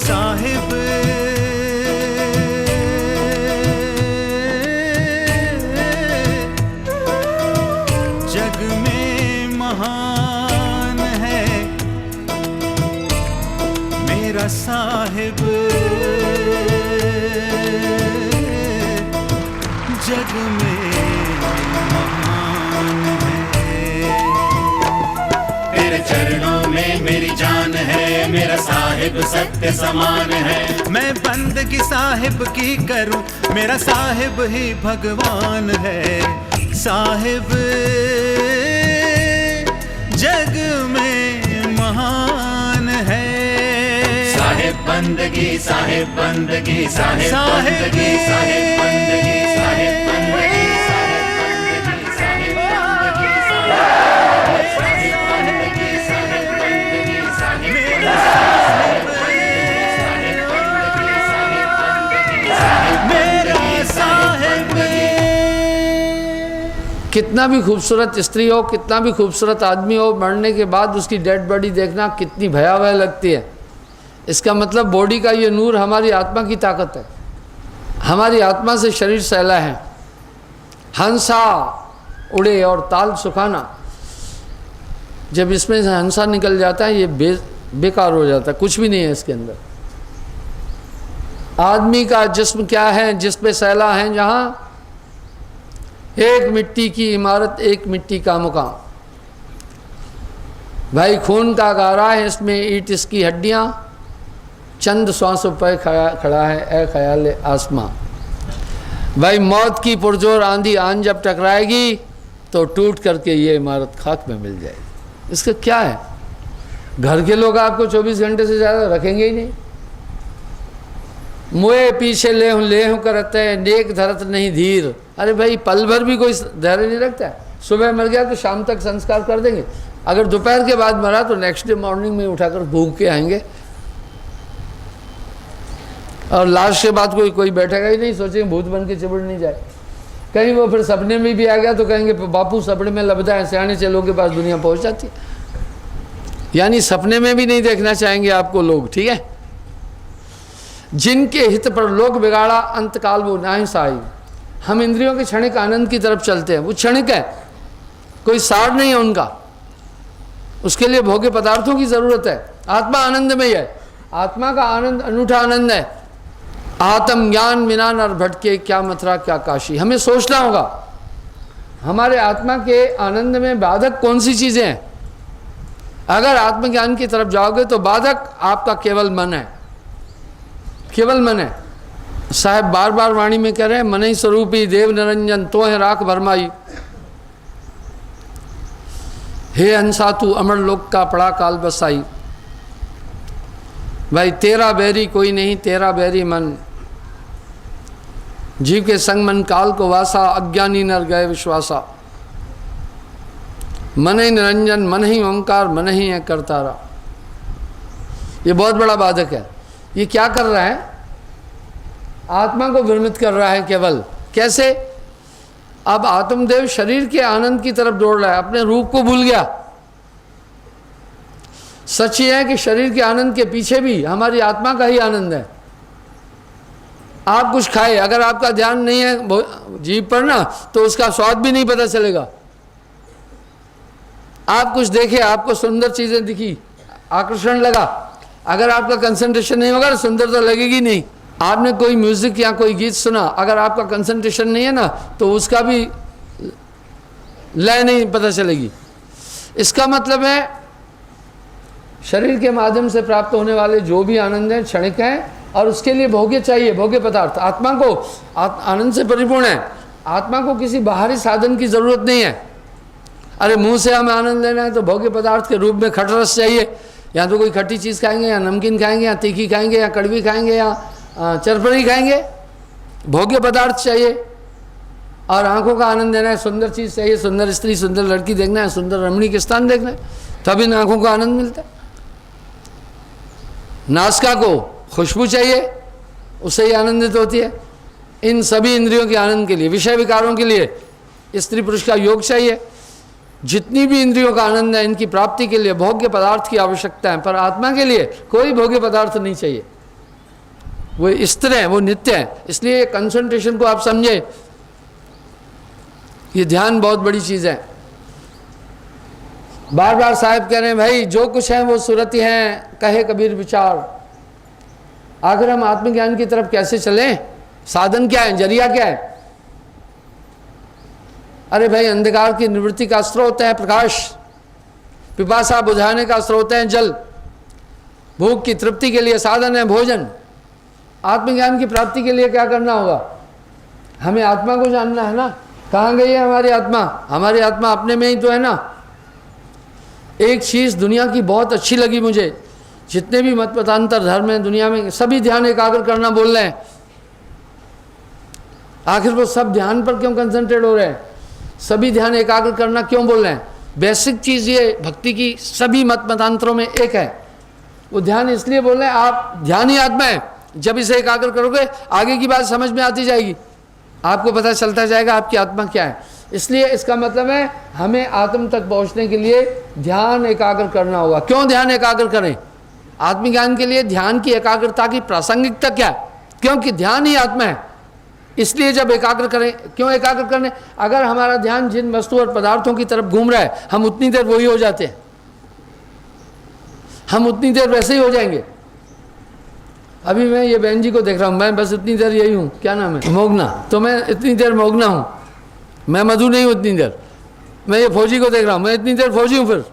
साहिब जग में महान है मेरा साहिब, जग में महान है। तेरे चरणों में मेरी जान है, मेरा साहिब सत्य समान है। मैं बंदगी साहिब की करूं, मेरा साहिब ही भगवान है। साहिब जग में महान है। साहिब बंदगी, साहिब बंदगी, साहिब साहिब बंदगी, साहिब बंदगी, साहिब बंदगी, साहिब बंदगी, साहिब बंदगी, साहिब बंदगी, साहिब बंदगी, साहिब मेरा साहिब। कितना भी खूबसूरत स्त्री हो, कितना भी खूबसूरत आदमी हो, मरने के बाद उसकी डेड बॉडी देखना कितनी भयावह लगती है। इसका मतलब बॉडी का ये नूर हमारी आत्मा की ताकत है। हमारी आत्मा से शरीर सहला है। हंसा उड़े और ताल सुखाना, जब इसमें से हंसा निकल जाता है ये बेकार हो जाता है, कुछ भी नहीं है इसके अंदर। आदमी का जिस्म क्या है, जिस पे सहला है जहाँ एक मिट्टी की इमारत, एक मिट्टी का मुकाम। भाई खून का गारा है इसमें, ईंट इसकी हड्डियाँ, चंद श्वासों पर खड़ा है ए ख्याल आसमां। भाई मौत की पुरजोर आंधी आन जब टकराएगी तो टूट करके ये इमारत खाक में मिल जाएगी। इसका क्या है? घर के लोग आपको 24 घंटे से ज़्यादा रखेंगे ही नहीं। मुए पीछे ले हूँ करते हैं, नेक धरत नहीं धीर। अरे भाई पल भर भी कोई धैर्य नहीं रखता है। सुबह मर गया तो शाम तक संस्कार कर देंगे, अगर दोपहर के बाद मरा तो नेक्स्ट डे मॉर्निंग में उठाकर भूख के आएंगे, और लाश के बाद कोई बैठेगा ही नहीं, सोचेंगे भूत बन के चिबड़ नहीं जाए। कहीं वो फिर सपने में भी आ गया तो कहेंगे बापू सपने में लबदा है, सियाने चलों के पास दुनिया पहुंच जाती है। यानी सपने में भी नहीं देखना चाहेंगे आपको लोग, ठीक है। जिनके हित पर लोग बिगाड़ा अंत काल वो नाहि साई। हम इंद्रियों के क्षणिक आनंद की तरफ चलते हैं, वो क्षणिक है, कोई सार नहीं है उनका। उसके लिए भोग्य पदार्थों की जरूरत है। आत्मा आनंद में ही है, आत्मा का आनंद अनूठा आनंद है। आत्म ज्ञान बिना नर भटके, क्या मथुरा क्या काशी। हमें सोचना होगा हमारे आत्मा के आनंद में बाधक कौन सी चीजें हैं। अगर आत्मज्ञान की तरफ जाओगे तो बाधक आपका केवल मन है, केवल मन है। साहब बार बार वाणी में कह रहे हैं, मन ही स्वरूपी देव निरंजन तो है राख भरमाई। हे हंसा तू अमर लोक का पड़ा काल बसाई। भाई तेरा बैरी कोई नहीं, तेरा बैरी मन। जीव के संग मन काल को वासा, अज्ञानी नर गए विश्वासा। मन ही निरंजन, मन ही ओंकार, मन ही है करतारा। ये बहुत बड़ा बाधक है। ये क्या कर रहा है? आत्मा को भ्रमित कर रहा है केवल। कैसे? अब आत्मदेव शरीर के आनंद की तरफ दौड़ रहा है, अपने रूप को भूल गया। सच ये है कि शरीर के आनंद के पीछे भी हमारी आत्मा का ही आनंद है। आप कुछ खाए, अगर आपका ध्यान नहीं है जीभ पर ना, तो उसका स्वाद भी नहीं पता चलेगा। आप कुछ देखे, आपको सुंदर चीजें दिखी, आकर्षण लगा, अगर आपका कंसंट्रेशन नहीं होगा तो सुंदरता लगेगी नहीं। आपने कोई म्यूजिक या कोई गीत सुना, अगर आपका कंसंट्रेशन नहीं है ना तो उसका भी लय नहीं पता चलेगी। इसका मतलब है शरीर के माध्यम से प्राप्त होने वाले जो भी आनंद हैं क्षणिक हैं, और उसके लिए भोग्य चाहिए, भोग्य पदार्थ। आत्मा को आनंद से परिपूर्ण है। आत्मा को किसी बाहरी साधन की जरूरत नहीं है। अरे मुंह से हमें आनंद लेना है तो भोग्य पदार्थ के रूप में खटरस चाहिए। या तो कोई खट्टी चीज़ खाएंगे, या नमकीन खाएंगे, या तीखी खाएंगे, या कड़वी खाएंगे, या चरपड़ी खाएंगे। भोग्य पदार्थ चाहिए। और आंखों का आनंद लेना है, सुंदर चीज़ चाहिए, सुंदर स्त्री, सुंदर लड़की देखना है, सुंदर रमणीक स्थान देखना है, तब इन आंखों को आनंद मिलता है। नासिका को खुशबू चाहिए, उससे ही आनंदित होती है। इन सभी इंद्रियों के आनंद के लिए, विषय विकारों के लिए स्त्री पुरुष का योग चाहिए। जितनी भी इंद्रियों का आनंद है, इनकी प्राप्ति के लिए भोग्य पदार्थ की आवश्यकता है। पर आत्मा के लिए कोई भोग्य पदार्थ नहीं चाहिए। वो स्थिर है, वो नित्य है। इसलिए कंसंट्रेशन को आप समझे, ये ध्यान बहुत बड़ी चीज़ है। बार बार साहब कह रहे हैं भाई जो कुछ है वो सूरती हैं, कहे कबीर विचार। आखिर हम आत्मज्ञान की तरफ कैसे चलें? साधन क्या है, जरिया क्या है? अरे भाई अंधकार की निवृत्ति का स्रोत है प्रकाश, पिपासा बुझाने का स्रोत है जल, भूख की तृप्ति के लिए साधन है भोजन। आत्मज्ञान की प्राप्ति के लिए क्या करना होगा? हमें आत्मा को जानना है ना। कहाँ गई है हमारी आत्मा? हमारी आत्मा अपने में ही तो है ना। एक चीज़ दुनिया की बहुत अच्छी लगी मुझे, जितने भी मत मतांतर धर्म हैं दुनिया में, सभी ध्यान एकाग्र करना बोल रहे हैं। आखिर वो सब ध्यान पर क्यों कंसंट्रेट हो रहे हैं? सभी ध्यान एकाग्र करना क्यों बोल रहे हैं? बेसिक चीज़ ये भक्ति की सभी मत मतांतरों में एक है। वो ध्यान इसलिए बोल रहे हैं, आप ध्यान ही आत्मा है। जब इसे एकाग्र करोगे आगे की बात समझ में आती जाएगी, आपको पता चलता जाएगा आपकी आत्मा क्या है। इसलिए इसका मतलब है हमें आत्म तक पहुंचने के लिए ध्यान एकाग्र करना होगा। क्यों ध्यान एकाग्र करें? आत्मज्ञान के लिए ध्यान की एकाग्रता की प्रासंगिकता क्या है? क्योंकि ध्यान ही आत्मा है। इसलिए जब एकाग्र करें, क्यों एकाग्र करें? अगर हमारा ध्यान जिन वस्तु और पदार्थों की तरफ घूम रहा है, हम उतनी देर वही हो जाते हैं, हम उतनी देर वैसे ही हो जाएंगे। अभी मैं ये बहन जी को देख रहा हूँ, मैं बस इतनी देर यही हूँ, क्या नाम है, मोगना, तो मैं इतनी देर मोगना हूँ, मैं मधु नहीं हूँ इतनी देर। मैं ये फौजी को देख रहा हूँ, मैं इतनी देर फौजी हूँ फिर,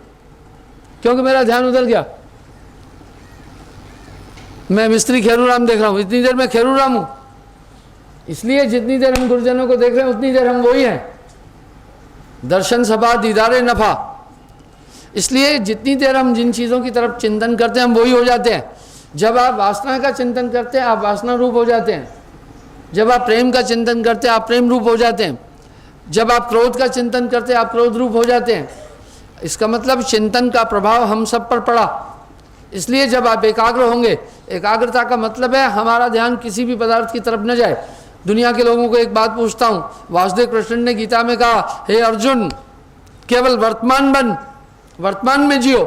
क्योंकि मेरा ध्यान उधर गया। मैं मिस्त्री खेरूराम देख रहा हूँ, इतनी देर मैं खेरूराम हूँ। इसलिए जितनी देर हम गुरुजनों को देख रहे हैं उतनी देर हम वही हैं। दर्शन सभा दीदारे नफा। इसलिए जितनी देर हम जिन चीज़ों की तरफ चिंतन करते हैं हम वही हो जाते हैं। जब आप वासना का चिंतन करते हैं आप वासना रूप हो जाते हैं। जब आप प्रेम का चिंतन करते हैं आप प्रेम रूप हो जाते हैं। जब आप क्रोध का चिंतन करते हैं आप क्रोध रूप हो जाते हैं। इसका मतलब चिंतन का प्रभाव हम सब पर पड़ा। इसलिए जब आप एकाग्र होंगे, एकाग्रता का मतलब है हमारा ध्यान किसी भी पदार्थ की तरफ न जाए। दुनिया के लोगों को एक बात पूछता हूँ, वासुदेव कृष्ण ने गीता में कहा, हे अर्जुन केवल वर्तमान बन, वर्तमान में जियो,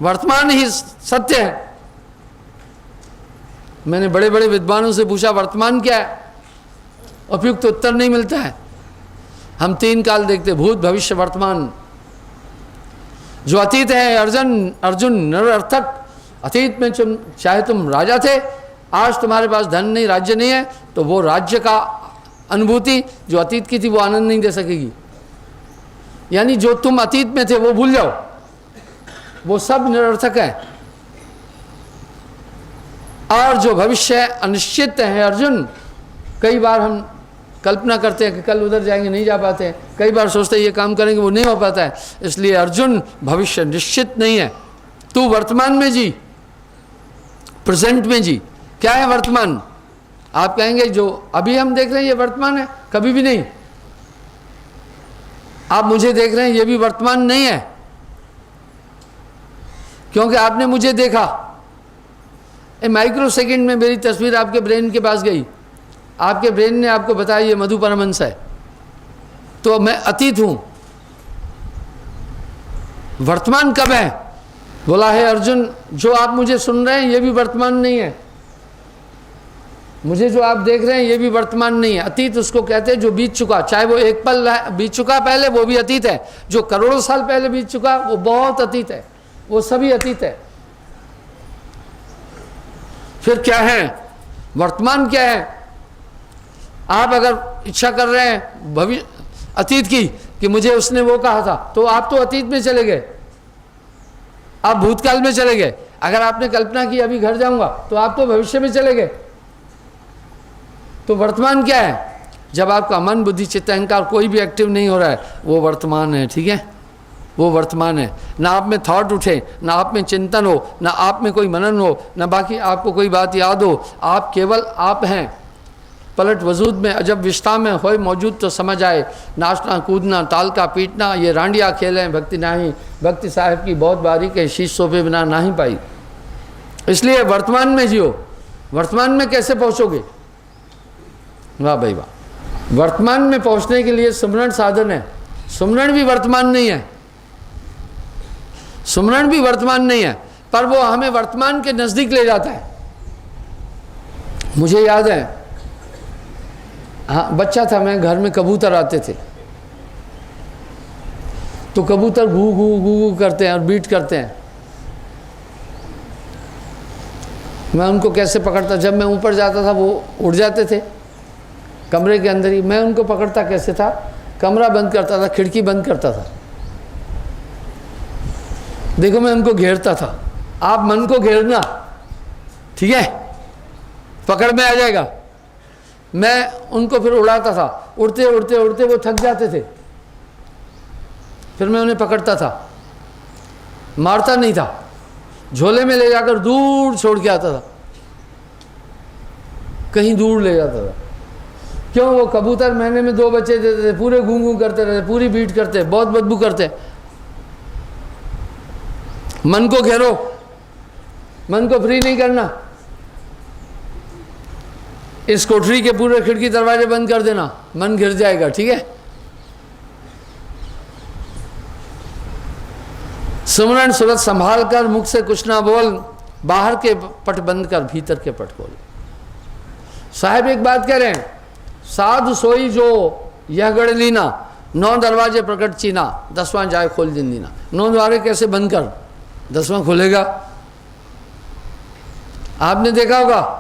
वर्तमान ही सत्य है। मैंने बड़े बड़े विद्वानों से पूछा वर्तमान क्या है, उपयुक्त उत्तर नहीं मिलता है। हम तीन काल देखते, भूत भविष्य वर्तमान। जो अतीत है अर्जुन निरर्थक। अतीत में चाहे तुम राजा थे, आज तुम्हारे पास धन नहीं, राज्य नहीं है, तो वो राज्य का अनुभूति जो अतीत की थी वो आनंद नहीं दे सकेगी। यानी जो तुम अतीत में थे वो भूल जाओ, वो सब निरर्थक है। और जो भविष्य अनिश्चित है अर्जुन, कई बार हम कल्पना करते हैं कि कल उधर जाएंगे, नहीं जा पाते हैं। कई बार सोचते हैं ये काम करेंगे, वो नहीं हो पाता है। इसलिए अर्जुन भविष्य निश्चित नहीं है। तू वर्तमान में जी, प्रेजेंट में जी। क्या है वर्तमान? आप कहेंगे जो अभी हम देख रहे हैं ये वर्तमान है? कभी भी नहीं। आप मुझे देख रहे हैं ये भी वर्तमान नहीं है, क्योंकि आपने मुझे देखा। माइक्रो सेकेंड में मेरी तस्वीर आपके ब्रेन के पास गई, आपके ब्रेन ने आपको बताया ये मधु परमहंस है, तो मैं अतीत हूं। वर्तमान कब है? बोला है अर्जुन जो आप मुझे सुन रहे हैं ये भी वर्तमान नहीं है, मुझे जो आप देख रहे हैं ये भी वर्तमान नहीं है। अतीत उसको कहते हैं जो बीत चुका, चाहे वो एक पल बीत चुका पहले, वो भी अतीत है। जो करोड़ों साल पहले बीत चुका वो बहुत अतीत है, वो सभी अतीत है। फिर क्या है वर्तमान? क्या है? आप अगर इच्छा कर रहे हैं भविष्य अतीत की कि मुझे उसने वो कहा था, तो आप तो अतीत में चले गए, आप भूतकाल में चले गए। अगर आपने कल्पना की अभी घर जाऊंगा, तो आप तो भविष्य में चले गए। तो वर्तमान क्या है? जब आपका मन बुद्धि चित्त अहंकार कोई भी एक्टिव नहीं हो रहा है, वो वर्तमान है। ठीक है, वो वर्तमान है। ना आप में थॉट उठे, ना आप में चिंतन हो, ना आप में कोई मनन हो, ना बाकी आपको कोई बात याद हो। आप केवल आप हैं। पलट वजूद में अजब विश्ता में होए मौजूद तो समझ आए। नाचना कूदना ताल का पीटना ये रांडिया खेल हैं, भक्ति नहीं। भक्ति साहिब की बहुत बारीक है, शीश सोफे बिना ना ही पाई। इसलिए वर्तमान में जियो। वर्तमान में कैसे पहुँचोगे? वाह भाई वाह। वर्तमान में पहुँचने के लिए सुमरण साधन है। सुमरण भी वर्तमान नहीं है, सुमरण भी वर्तमान नहीं है, पर वो हमें वर्तमान के नज़दीक ले जाता है। मुझे याद है, हाँ बच्चा था मैं, घर में कबूतर आते थे, तो कबूतर घू घू घू घू करते हैं और बीट करते हैं। मैं उनको कैसे पकड़ता, जब मैं ऊपर जाता था वो उड़ जाते थे कमरे के अंदर ही। मैं उनको पकड़ता कैसे था, कमरा बंद करता था, खिड़की बंद करता था, देखो मैं उनको घेरता था। आप मन को घेरना, ठीक है, पकड़ में आ जाएगा। मैं उनको फिर उड़ाता था, उड़ते उड़ते उड़ते वो थक जाते थे, फिर मैं उन्हें पकड़ता था, मारता नहीं था, झोले में ले जाकर दूर छोड़ के आता था, कहीं दूर ले जाता था। क्यों? वो कबूतर महीने में 2 बच्चे देते थे, पूरे घूं घूं करते रहते, पूरी बीट करते, बहुत बदबू करते। मन को घेरो, मन को फ्री नहीं करना। इस कोठरी के पूरे खिड़की दरवाजे बंद कर देना, मन घिर जाएगा, ठीक है। सुमरन सूरत संभाल कर, मुख से कुछ ना बोल, बाहर के पट बंद कर, भीतर के पट खोल। साहब एक बात कह रहे हैं, साधु सोई जो यह गढ़ लीना, 9 दरवाजे प्रकट चीना, 10वां जाए खोल दिन दीना। 9 द्वारे कैसे बंद कर, 10वां खुलेगा। आपने देखा होगा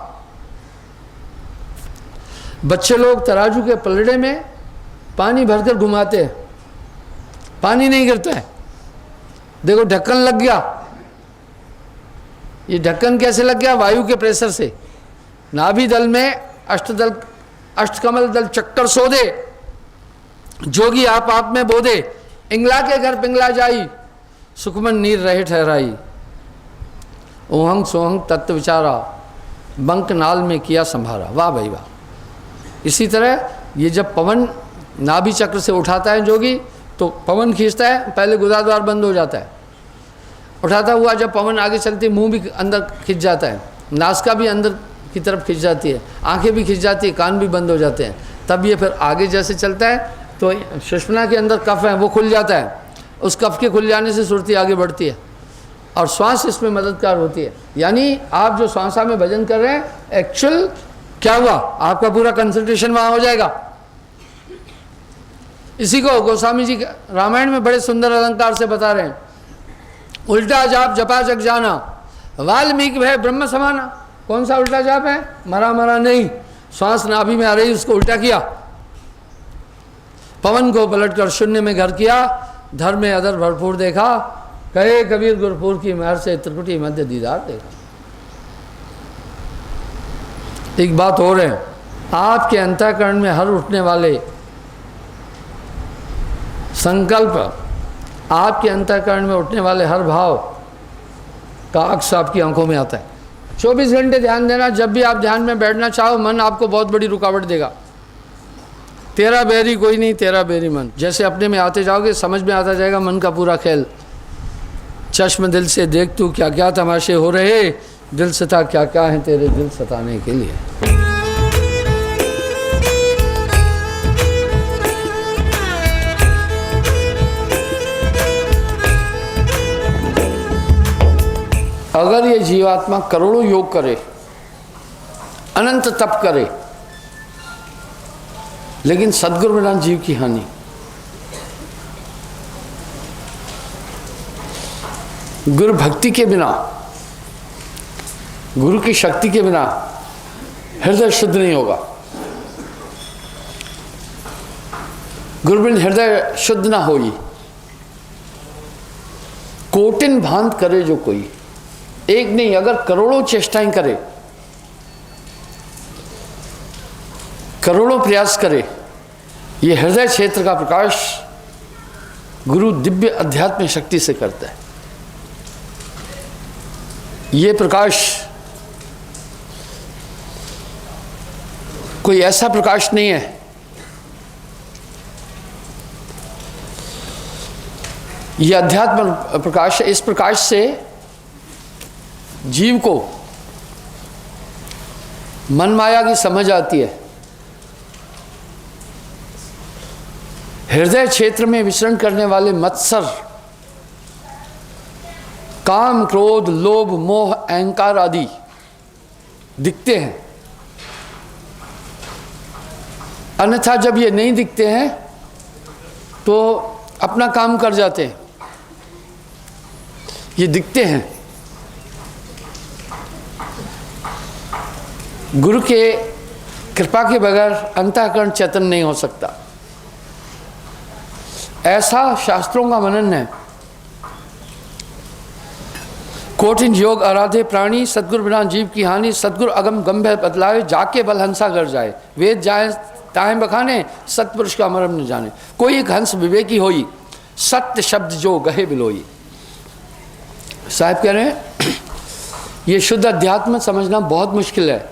बच्चे लोग तराजू के पलड़े में पानी भरकर घुमाते हैं, पानी नहीं गिरता है। देखो ढक्कन लग गया, ये ढक्कन कैसे लग गया? वायु के प्रेशर से। नाभि दल में अष्टकमल दल चक्कर सोदे, जोगी आप में बोधे, इंगला के घर पिंगला जाई, सुखमन नीर रहे ठहराई। ओहंग सोहंग तत्व विचारा, बंक नाल में किया संभारा। वाह भाई वाह। इसी तरह ये जब पवन नाभि चक्र से उठाता है जोगी, तो पवन खींचता है, पहले गुदाद्वार बंद हो जाता है, उठाता हुआ जब पवन आगे चलती है, मुंह भी अंदर खिंच जाता है, नासिका भी अंदर की तरफ खिंच जाती है, आंखें भी खिंच जाती है, कान भी बंद हो जाते हैं। तब ये फिर आगे जैसे चलता है तो सुषुम्ना के अंदर कफ है वो खुल जाता है, उस कफ के खुल जाने से सुरती आगे बढ़ती है और श्वास इसमें मददगार होती है। यानी आप जो श्वासा में भजन कर रहे हैं, एक्चुअल क्या हुआ, आपका पूरा कंसंट्रेशन वहाँ हो जाएगा। इसी को गोस्वामी जी रामायण में बड़े सुंदर अलंकार से बता रहे हैं। उल्टा जाप जपा जग जाना, वाल्मीकि भय ब्रह्म समाना। कौन सा उल्टा जाप है? मरा मरा नहीं, श्वास नाभि में आ रही उसको उल्टा किया, पवन को पलटकर शून्य में घर किया, धर्म में अदर भरपूर देखा, कहे कबीर गुरपुर की महर से त्रिकुटी मध्य दीदार देखा। एक बात और है, आपके अंतःकरण में हर उठने वाले संकल्प, आपके अंतःकरण में उठने वाले हर भाव का अक्स आपकी आंखों में आता है। 24 घंटे ध्यान देना, जब भी आप ध्यान में बैठना चाहो, मन आपको बहुत बड़ी रुकावट देगा। तेरा बैरी कोई नहीं, तेरा बैरी मन। जैसे अपने में आते जाओगे समझ में आता जाएगा मन का पूरा खेल। चश्म दिल से देख तू क्या क्या तमाशे हो रहे, दिल सता क्या क्या है तेरे दिल सताने के लिए। अगर ये जीवात्मा करोड़ों योग करे, अनंत तप करे, लेकिन सदगुरु बिना जीव की हानि। गुरु भक्ति के बिना, गुरु की शक्ति के बिना हृदय शुद्ध नहीं होगा। गुरु बिन हृदय शुद्ध ना होई। कोटिन भांत करे जो कोई, एक नहीं अगर करोड़ों चेष्टाएं करे, करोड़ों प्रयास करे, ये हृदय क्षेत्र का प्रकाश गुरु दिव्य अध्यात्म शक्ति से करता है। ये प्रकाश कोई ऐसा प्रकाश नहीं है, ये अध्यात्म प्रकाश है। इस प्रकाश से जीव को मन माया की समझ आती है। हृदय क्षेत्र में विचरण करने वाले मत्सर, काम, क्रोध, लोभ, मोह, अहंकार आदि दिखते हैं, अन्यथा जब ये नहीं दिखते हैं तो अपना काम कर जाते हैं। ये दिखते हैं। गुरु के कृपा के बगैर अंतःकरण चेतन नहीं हो सकता, ऐसा शास्त्रों का मनन है। कोटिन योग आराधे प्राणी, सतगुरु बिना जीव की हानि, सतगुरु अगम गंभीर बतलावे, जाके बल हंसा कर जाए, वेद जाए ताहे बखाने, सतपुरुष का मरम न जाने। कोई एक हंस विवेकी होई, सत्य शब्द जो गहे बिलोई। साहब कह रहे हैं ये शुद्ध अध्यात्म समझना बहुत मुश्किल है।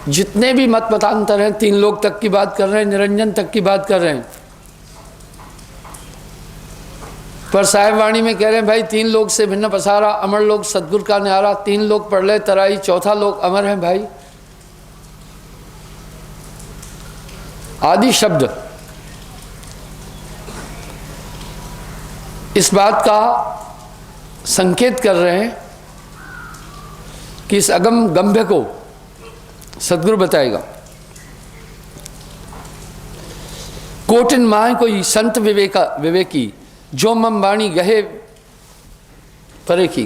जितने भी मत मतांतर हैं, तीन लोग तक की बात कर रहे हैं, निरंजन तक की बात कर रहे हैं, पर साहिब वाणी में कह रहे हैं भाई तीन लोग से भिन्न पसारा, अमर लोग सतगुरु का न्यारा, तीन लोग पढ़ ले तराई, चौथा लोग अमर है भाई। आदि शब्द इस बात का संकेत कर रहे हैं कि इस अगम गंभीर को सतगुरु बताएगा। कोटिन माह कोई संत विवेकी, जो मम वाणी गहे परे की,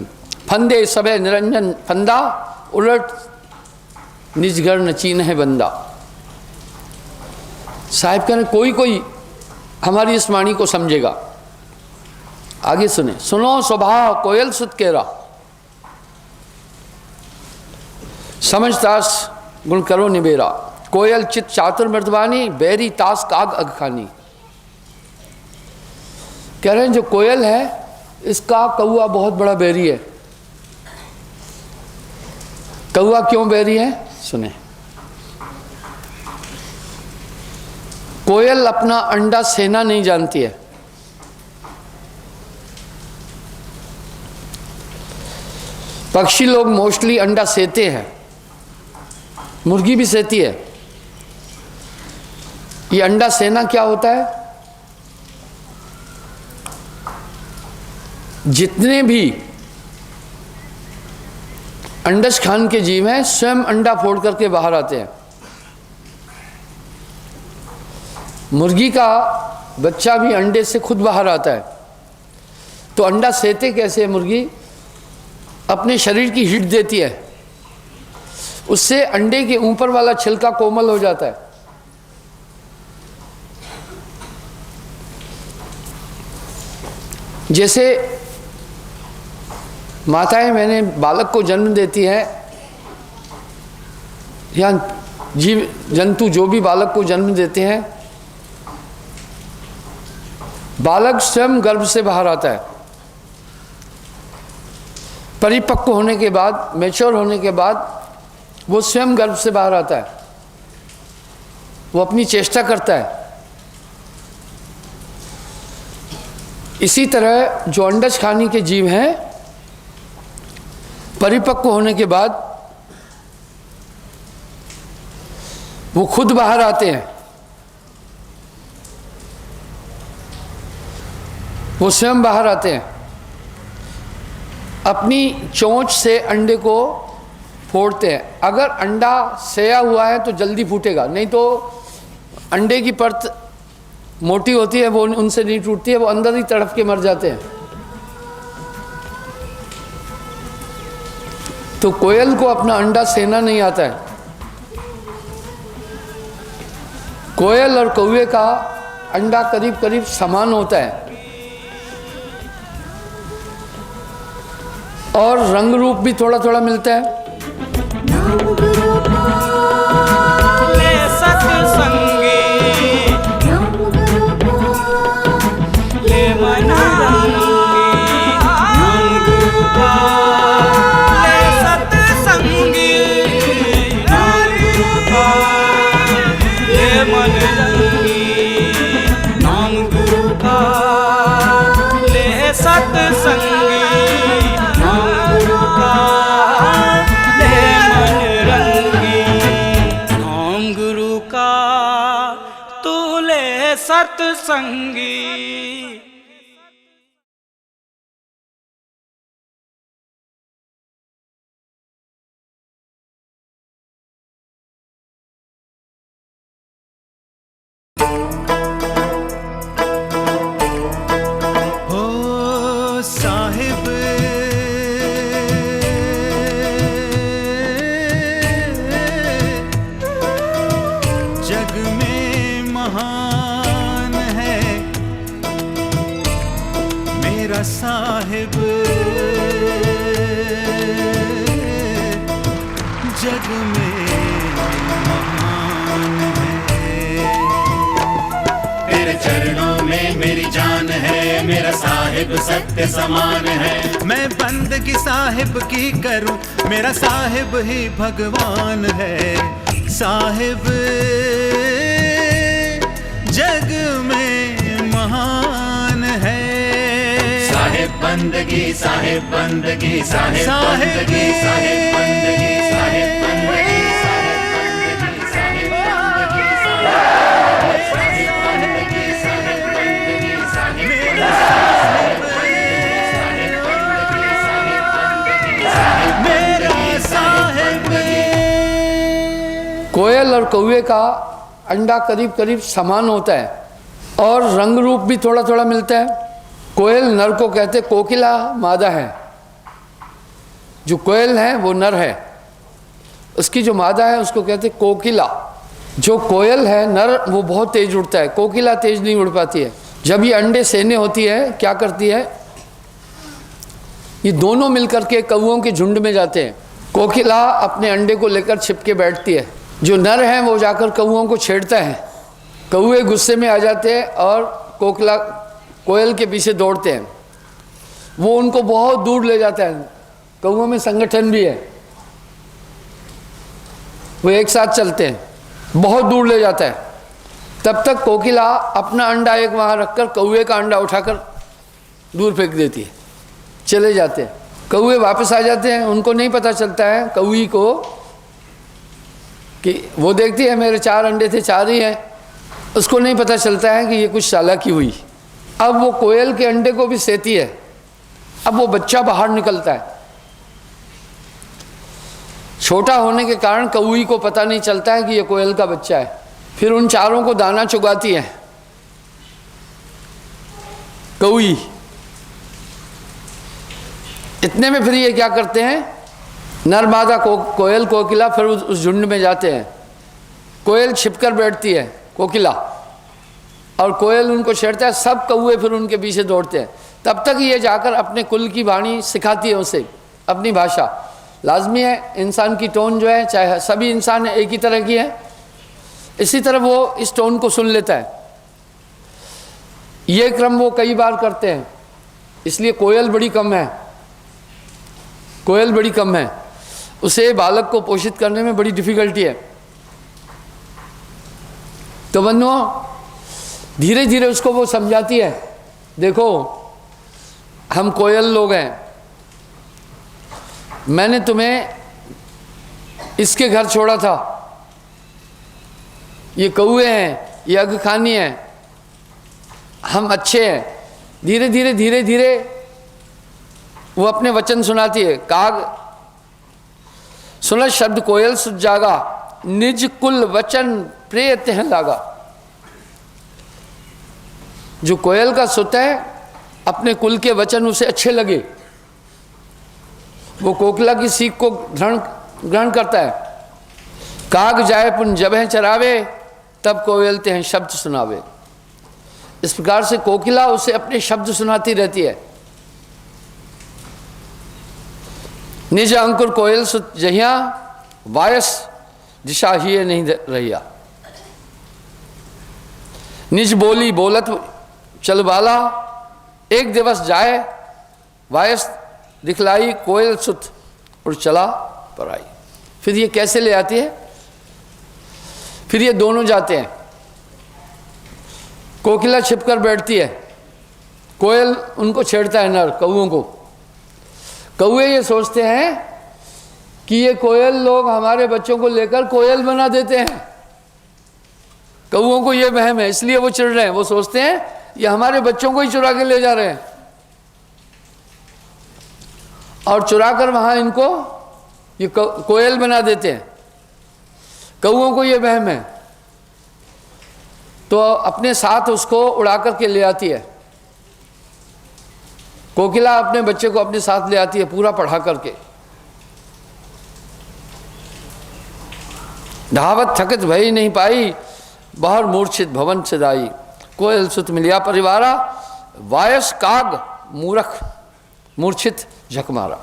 फंदे सबे निरंजन फंदा, उलट निजगर न चीन है बंदा। साहिब कहने कोई हमारी इस वाणी को समझेगा। आगे सुने, सुनो स्वभाव कोयल सुत केरा, समझतास गुण करो निबेरा, कोयल चित चातुर मर्दवानी, बैरी तास काग अगखानी। कह रहे हैं जो कोयल है इसका कौआ बहुत बड़ा बैरी है। कौआ क्यों बैरी है सुने। कोयल अपना अंडा सेना नहीं जानती है। पक्षी लोग मोस्टली अंडा सेते हैं, मुर्गी भी सेती है। ये अंडा सेना क्या होता है, जितने भी अंडज खान के जीव हैं स्वयं अंडा फोड़ करके बाहर आते हैं। मुर्गी का बच्चा भी अंडे से खुद बाहर आता है। तो अंडा सेते कैसे है मुर्गी, अपने शरीर की हीट देती है, उससे अंडे के ऊपर वाला छिलका कोमल हो जाता है। जैसे माताएं मैंने बालक को जन्म देती है, या जीव जंतु जो भी बालक को जन्म देते हैं, बालक स्वयं गर्भ से बाहर आता है। परिपक्व होने के बाद, मैच्योर होने के बाद वो स्वयं गर्भ से बाहर आता है, वो अपनी चेष्टा करता है। इसी तरह जो अंडज खानी के जीव हैं परिपक्व होने के बाद वो खुद बाहर आते हैं, वो स्वयं बाहर आते हैं, अपनी चोंच से अंडे को फोड़ते हैं। अगर अंडा सेया हुआ है तो जल्दी फूटेगा, नहीं तो अंडे की परत मोटी होती है, वो उनसे नहीं टूटती है, वो अंदर ही तड़प के मर जाते हैं। तो कोयल को अपना अंडा सेना नहीं आता है। कोयल और कौवे का अंडा करीब करीब समान होता है और रंग रूप भी थोड़ा थोड़ा मिलता है। ले सत्संगी ले मनानी नाम गुरु का, ले सत्संगी नाम गुरु का, ले मन रंगी नाम गुरु का, ले सत्संगी नाम गुरु का, ले मन रंगी नाम गुरु का, तू ले सत्संगी। जग में महान है। तेरे चरणों में मेरी जान है, मेरा साहिब सत्य समान है। मैं बंदगी साहिब की करूं, मेरा साहिब ही भगवान है। साहिब जग में महान है। साहिब बंदगी, साहिब बंदगी, साहिब साहिब बंदगी, साहिब बंदगी, साहिब बंदगी, साहिब बंदगी, साहिब बंदगी, साहिब बंदगी, साहिब बंदगी, मेरा साहिब। कोयल और कौवे का अंडा करीब करीब समान होता है और रंग रूप भी थोड़ा थोड़ा मिलता है। कोयल नर को कहते, कोकिला मादा है। जो कोयल है वो नर है, उसकी जो मादा है उसको कहते कोकिला। जो कोयल है नर वो बहुत तेज उड़ता है, कोकिला तेज नहीं उड़ पाती है। जब ये अंडे सेने होती है क्या करती है, ये दोनों मिलकर के कौओं के झुंड में जाते हैं। कोकिला अपने अंडे को लेकर छिपके बैठती है, जो नर है वो जाकर कौओं को छेड़ता है। कौए गुस्से में आ जाते हैं और कोयल के पीछे दौड़ते हैं। वो उनको बहुत दूर ले जाता है। कौओं में संगठन भी है, वो एक साथ चलते हैं, बहुत दूर ले जाता है। तब तक कोकिला अपना अंडा एक वहाँ रखकर कौए का अंडा उठाकर दूर फेंक देती है, चले जाते हैं। कौए वापस आ जाते हैं, उनको नहीं पता चलता है कौई को कि वो देखती है मेरे 4 अंडे थे, 4 ही हैं। उसको नहीं पता चलता है कि ये कुछ चालाकी हुई। अब वो कोयल के अंडे को भी सेती है। अब वो बच्चा बाहर निकलता है। छोटा होने के कारण कौई को पता नहीं चलता है कि ये कोयल का बच्चा है। फिर उन चारों को दाना चुगाती है कौई। इतने में फिर ये क्या करते हैं, नर मादा कोयल कोकिला फिर उस झुंड में जाते हैं। कोयल छिपकर बैठती है कोकिला, और कोयल उनको छेड़ता है। सब कौए फिर उनके पीछे दौड़ते हैं। तब तक ये जाकर अपने कुल की वाणी सिखाती है उसे, अपनी भाषा। लाजमी है, इंसान की टोन जो है, चाहे सभी इंसान एक ही तरह की है, इसी तरह वो इस टोन को सुन लेता है। ये क्रम वो कई बार करते हैं, इसलिए कोयल बड़ी कम है। कोयल बड़ी कम है, उसे बालक को पोषित करने में बड़ी डिफिकल्टी है। तो बंधुओं, धीरे धीरे उसको वो समझाती है, देखो हम कोयल लोग हैं, मैंने तुम्हें इसके घर छोड़ा था, ये कौए हैं, ये अगखानी हैं, हम अच्छे हैं। धीरे धीरे धीरे धीरे वो अपने वचन सुनाती है। काग सुन शब्द कोयल सुत जागा, निज कुल वचन प्रिय तह लागा। जो कोयल का सुत है, अपने कुल के वचन उसे अच्छे लगे, वो कोकिला की सीख को ग्रहण करता है। काग जाए पुन जबह चरावे, तब कोयल ते हैं शब्द सुनावे। इस प्रकार से कोकिला उसे अपने शब्द सुनाती रहती है। निज अंकुर कोयल सुत जहिया, वायस दिशा ही नहीं रहिया। निज बोली बोलत चल बाला, एक दिवस जाए वायस दिखलाई कोयल सुत और चला पर आई। फिर ये कैसे ले आती है, फिर ये दोनों जाते हैं। कोकिला छिपकर बैठती है, कोयल उनको छेड़ता है, नर कौओं को। कौए ये सोचते हैं कि ये कोयल लोग हमारे बच्चों को लेकर कोयल बना देते हैं। कौओं को ये वहम है, इसलिए वो चिढ़ रहे हैं। वो सोचते हैं ये हमारे बच्चों को ही चुरा के ले जा रहे हैं, और चुरा कर वहां इनको ये कोयल बना देते हैं। कौओं को ये वहम है, तो अपने साथ उसको उड़ा करके ले आती है। कोकिला अपने बच्चे को अपने साथ ले आती है, पूरा पढ़ा करके। धावत थकित भई नहीं पाई, बाहर मूर्छित भवन सिदाई। कोयल सुत मिलिया परिवारा, वायस काग मूर्ख मूर्छित झकमारा।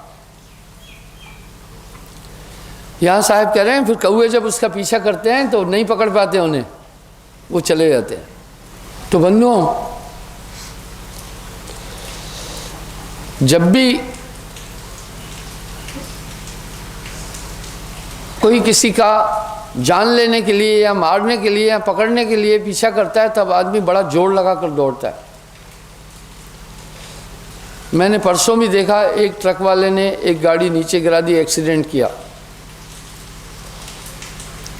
यहाँ साहब कह रहे हैं फिर कौवे जब उसका पीछा करते हैं तो नहीं पकड़ पाते उन्हें, वो चले जाते हैं। तो बंधुओं, जब भी कोई किसी का जान लेने के लिए या मारने के लिए या पकड़ने के लिए पीछा करता है, तब आदमी बड़ा जोर लगाकर दौड़ता है। मैंने परसों भी देखा, एक ट्रक वाले ने एक गाड़ी नीचे गिरा दी, एक्सीडेंट किया।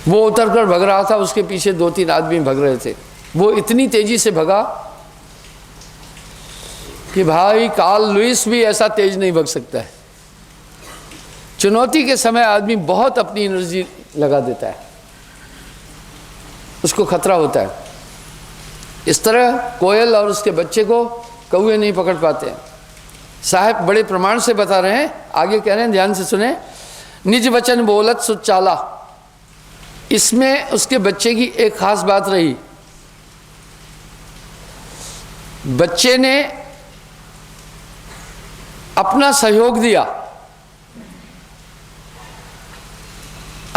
वो उतरकर भग रहा था, उसके पीछे 2-3 आदमी भग रहे थे। वो इतनी तेजी से भगा कि भाई कार्ल लुइस भी ऐसा तेज नहीं भग सकता है। चुनौती के समय आदमी बहुत अपनी एनर्जी लगा देता है, उसको खतरा होता है। इस तरह कोयल और उसके बच्चे को कौवे नहीं पकड़ पाते हैं। साहब बड़े प्रमाण से बता रहे हैं, आगे कह रहे हैं, ध्यान से सुने। निज वचन बोलत सुचाला, इसमें उसके बच्चे की एक खास बात रही। बच्चे ने अपना सहयोग दिया,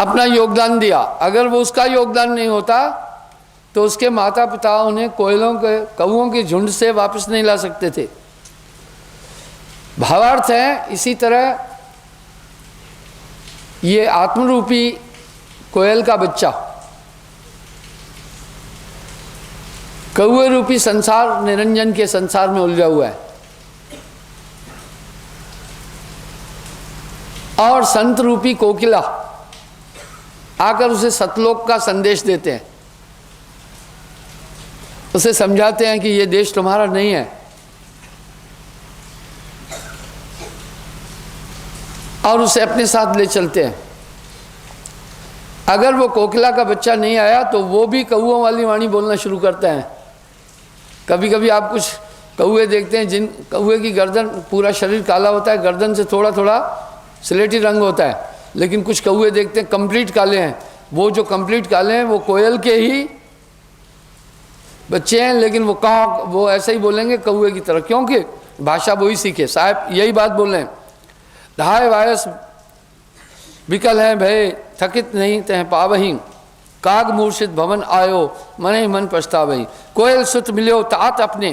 अपना योगदान दिया। अगर वो उसका योगदान नहीं होता तो उसके माता पिता उन्हें कोयलों के कौवों के झुंड से वापस नहीं ला सकते थे। भावार्थ है, इसी तरह ये आत्मरूपी कोयल का बच्चा कौवे रूपी संसार निरंजन के संसार में उलझा हुआ है, और संत रूपी कोकिला आकर उसे सतलोक का संदेश देते हैं, उसे समझाते हैं कि ये देश तुम्हारा नहीं है, और उसे अपने साथ ले चलते हैं। अगर वो कोकिला का बच्चा नहीं आया तो वो भी कौओं वाली वाणी बोलना शुरू करता है। कभी कभी आप कुछ कौवे देखते हैं जिन कौवे की गर्दन, पूरा शरीर काला होता है, गर्दन से थोड़ा थोड़ा स्लेटी रंग होता है, लेकिन कुछ कौवे देखते हैं कंप्लीट काले हैं। वो जो कंप्लीट काले हैं वो कोयल के ही बच्चे हैं, लेकिन वो ऐसे ही बोलेंगे कौवे की तरह, क्योंकि भाषा वही सीखे। साहब यही बात बोल रहे हैं, धाय वायस विकल है भय थकित नहीं तह पावही, काग मूर्छित भवन आयो मन ही मन पछतावही। कोयल सुत मिल्यो तात अपने,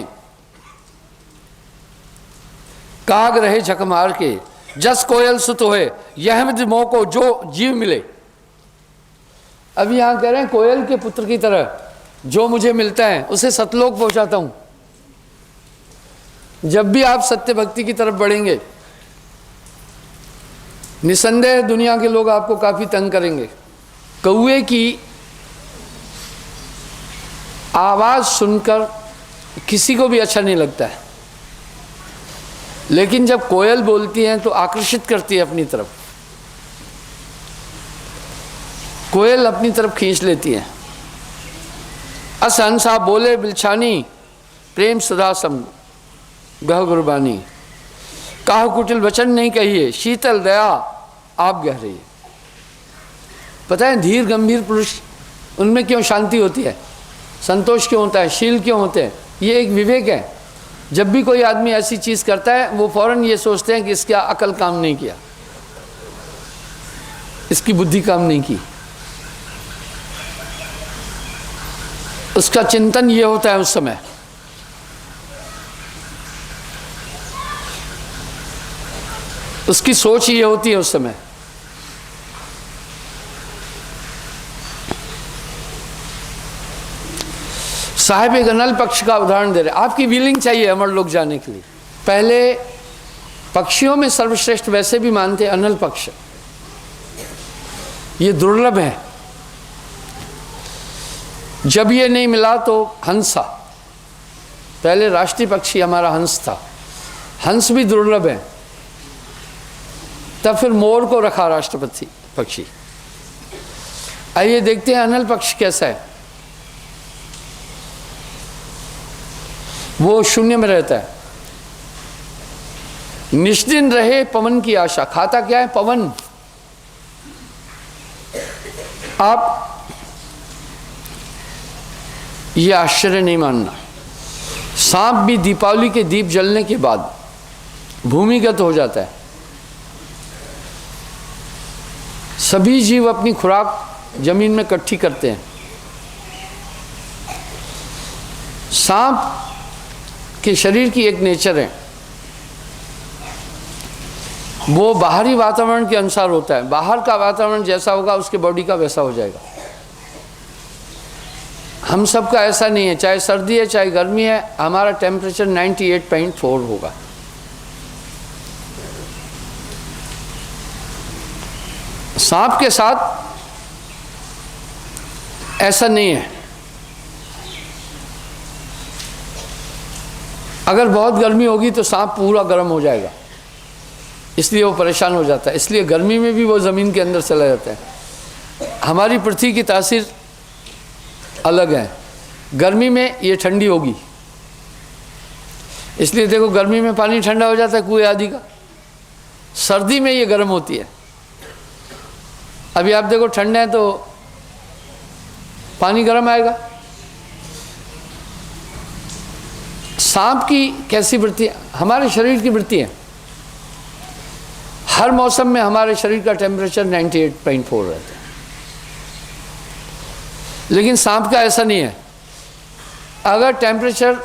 काग रहे झक मार के, जस कोयल सुत होए यह मोह को जो जीव मिले। अभी यहाँ कह रहे हैं कोयल के पुत्र की तरह जो मुझे मिलता है उसे सतलोक पहुंचाता हूं। जब भी आप सत्य भक्ति की तरफ बढ़ेंगे, निसंदेह दुनिया के लोग आपको काफी तंग करेंगे। कौवे की आवाज सुनकर किसी को भी अच्छा नहीं लगता है, लेकिन जब कोयल बोलती हैं तो आकर्षित करती है अपनी तरफ, कोयल अपनी तरफ खींच लेती है। अस हंसा बोले बिलछानी, प्रेम सदा सम गह गुरबानी। काह कुटिल वचन नहीं कहिए, शीतल दया आप गह रही है। पता है धीर गंभीर पुरुष, उनमें क्यों शांति होती है, संतोष क्यों होता है, शील क्यों होते हैं? ये एक विवेक है। जब भी कोई आदमी ऐसी चीज करता है वो फौरन ये सोचते हैं कि इसका अकल काम नहीं किया, इसकी बुद्धि काम नहीं की। उसका चिंतन ये होता है उस समय। उसकी सोच ये होती है उस समय। साहब एक अनल पक्ष का उदाहरण दे रहे। आपकी विलिंग चाहिए अमर लोक जाने के लिए। पहले पक्षियों में सर्वश्रेष्ठ वैसे भी मानते अनल पक्ष, ये दुर्लभ है। जब ये नहीं मिला तो हंसा, पहले राष्ट्रीय पक्षी हमारा हंस था, हंस भी दुर्लभ है। तब फिर मोर को रखा राष्ट्रपति पक्षी। आइए देखते हैं अनल पक्ष कैसा है। वो शून्य में रहता है, निष्दिन रहे पवन की आशा। खाता क्या है? पवन। आप ये आश्चर्य नहीं मानना, सांप भी दीपावली के दीप जलने के बाद भूमिगत हो जाता है। सभी जीव अपनी खुराक जमीन में इकट्ठी करते हैं। सांप के शरीर की एक नेचर है, वो बाहरी वातावरण के अनुसार होता है। बाहर का वातावरण जैसा होगा उसके बॉडी का वैसा हो जाएगा। हम सबका ऐसा नहीं है, चाहे सर्दी है चाहे गर्मी है, हमारा टेम्परेचर 98.4 होगा। सांप के साथ ऐसा नहीं है। अगर बहुत गर्मी होगी तो सांप पूरा गर्म हो जाएगा, इसलिए वो परेशान हो जाता है। इसलिए गर्मी में भी वो ज़मीन के अंदर चला जाता है। हमारी पृथ्वी की तासीर अलग है। गर्मी में ये ठंडी होगी, इसलिए देखो गर्मी में पानी ठंडा हो जाता है कुएं आदि का, सर्दी में ये गर्म होती है। अभी आप देखो ठंड है तो पानी गर्म आएगा। सांप की कैसी वृत्ति है? हमारे शरीर की वृत्ति है। हर मौसम में हमारे शरीर का टेम्परेचर 98.4 रहता है, लेकिन सांप का ऐसा नहीं है। अगर टेम्परेचर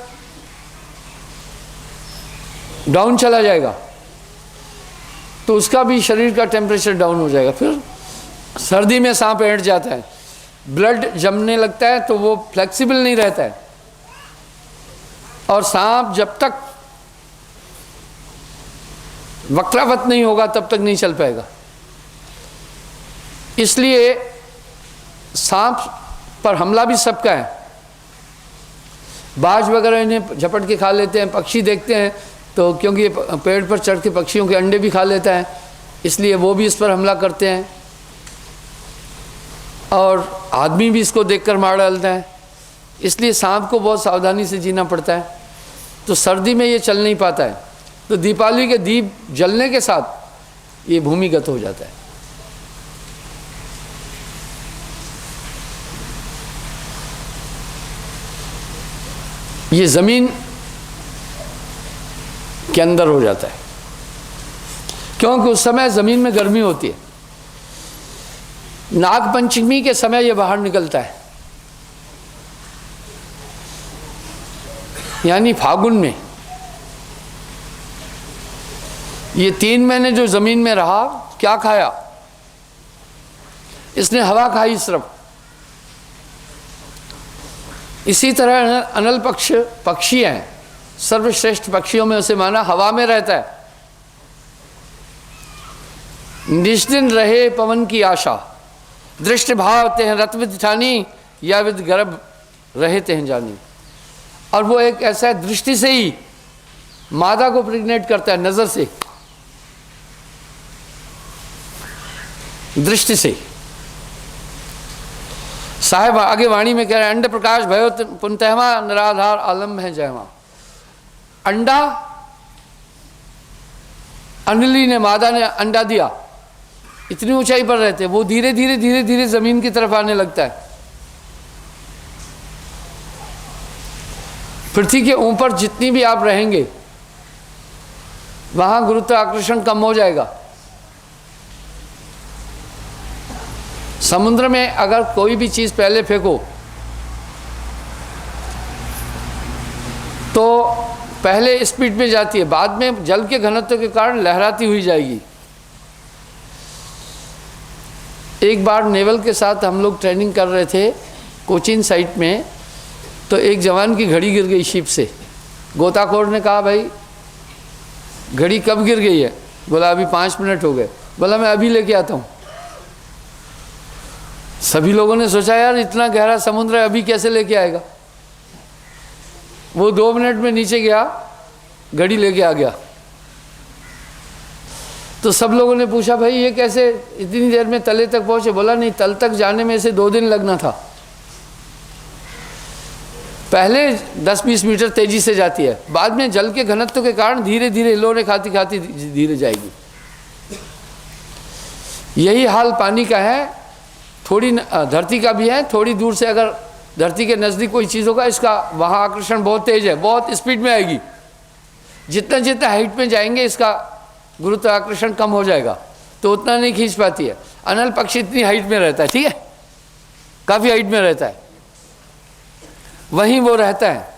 डाउन चला जाएगा तो उसका भी शरीर का टेम्परेचर डाउन हो जाएगा। फिर सर्दी में सांप ऐंठ जाता है, ब्लड जमने लगता है तो वो फ्लेक्सिबल नहीं रहता है, और सांप जब तक वक्रावत नहीं होगा तब तक नहीं चल पाएगा। इसलिए सांप पर हमला भी सबका है। बाज वगैरह इन्हें झपट के खा लेते हैं। पक्षी देखते हैं तो क्योंकि ये पेड़ पर चढ़ के पक्षियों के अंडे भी खा लेता है, इसलिए वो भी इस पर हमला करते हैं, और आदमी भी इसको देखकर मार डालता है। इसलिए सांप को बहुत सावधानी से जीना पड़ता है। तो सर्दी में ये चल नहीं पाता है, तो दीपावली के दीप जलने के साथ ये भूमिगत हो जाता है। ये जमीन के अंदर हो जाता है, क्योंकि उस समय जमीन में गर्मी होती है। नाग पंचमी के समय ये बाहर निकलता है, यानी फागुन में। ये 3 महीने जो जमीन में रहा, क्या खाया इसने? हवा खाई सिर्फ। इसी तरह अनल पक्ष पक्षी हैं, सर्वश्रेष्ठ पक्षियों में उसे माना, हवा में रहता है। निष्दिन रहे पवन की आशा, दृष्ट भाव तेह रत्विद ठानी, या विद गर्भ रहे तेह जानी। और वो एक ऐसा दृष्टि से ही मादा को प्रेग्नेट करता है, नजर से, दृष्टि से। साहेब आगे वाणी में कह रहे हैं, अंड प्रकाश भयो पुनतहमा, निराधार आलम है जयमा। अंडा, अंडली ने, मादा ने अंडा दिया, इतनी ऊंचाई पर रहते, वो धीरे धीरे धीरे धीरे जमीन की तरफ आने लगता है। पृथ्वी के ऊपर जितनी भी आप रहेंगे वहां गुरुत्वाकर्षण कम हो जाएगा। समुद्र में अगर कोई भी चीज पहले फेंको तो पहले स्पीड में जाती है, बाद में जल के घनत्व के कारण लहराती हुई जाएगी। एक बार नेवल के साथ हम लोग ट्रेनिंग कर रहे थे कोचीन साइट में, तो एक जवान की घड़ी गिर गई शिप से। गोताखोर ने कहा, भाई घड़ी कब गिर गई है? बोला अभी 5 मिनट हो गए। बोला मैं अभी लेके आता हूँ। सभी लोगों ने सोचा यार इतना गहरा समुद्र है, अभी कैसे लेके आएगा? वो 2 मिनट में नीचे गया, घड़ी लेके आ गया। तो सब लोगों ने पूछा भाई ये कैसे इतनी देर में तले तक पहुंचे? बोला नहीं, तल तक जाने में से 2 दिन लगना था। पहले 10-20 मीटर तेजी से जाती है, बाद में जल के घनत्व के कारण धीरे धीरे हिलोरे खाती खाती धीरे जाएगी। यही हाल पानी का है, थोड़ी धरती का भी है। थोड़ी दूर से अगर धरती के नज़दीक कोई चीज़ होगा, इसका वहाँ आकर्षण बहुत तेज है, बहुत स्पीड में आएगी। जितना जितना हाइट में जाएंगे इसका गुरुत्वाकर्षण कम हो जाएगा। तो उतना नहीं खींच पाती है। अनल पक्षी इतनी हाइट में रहता है, ठीक है, काफ़ी हाइट में रहता है, वहीं वो रहता है।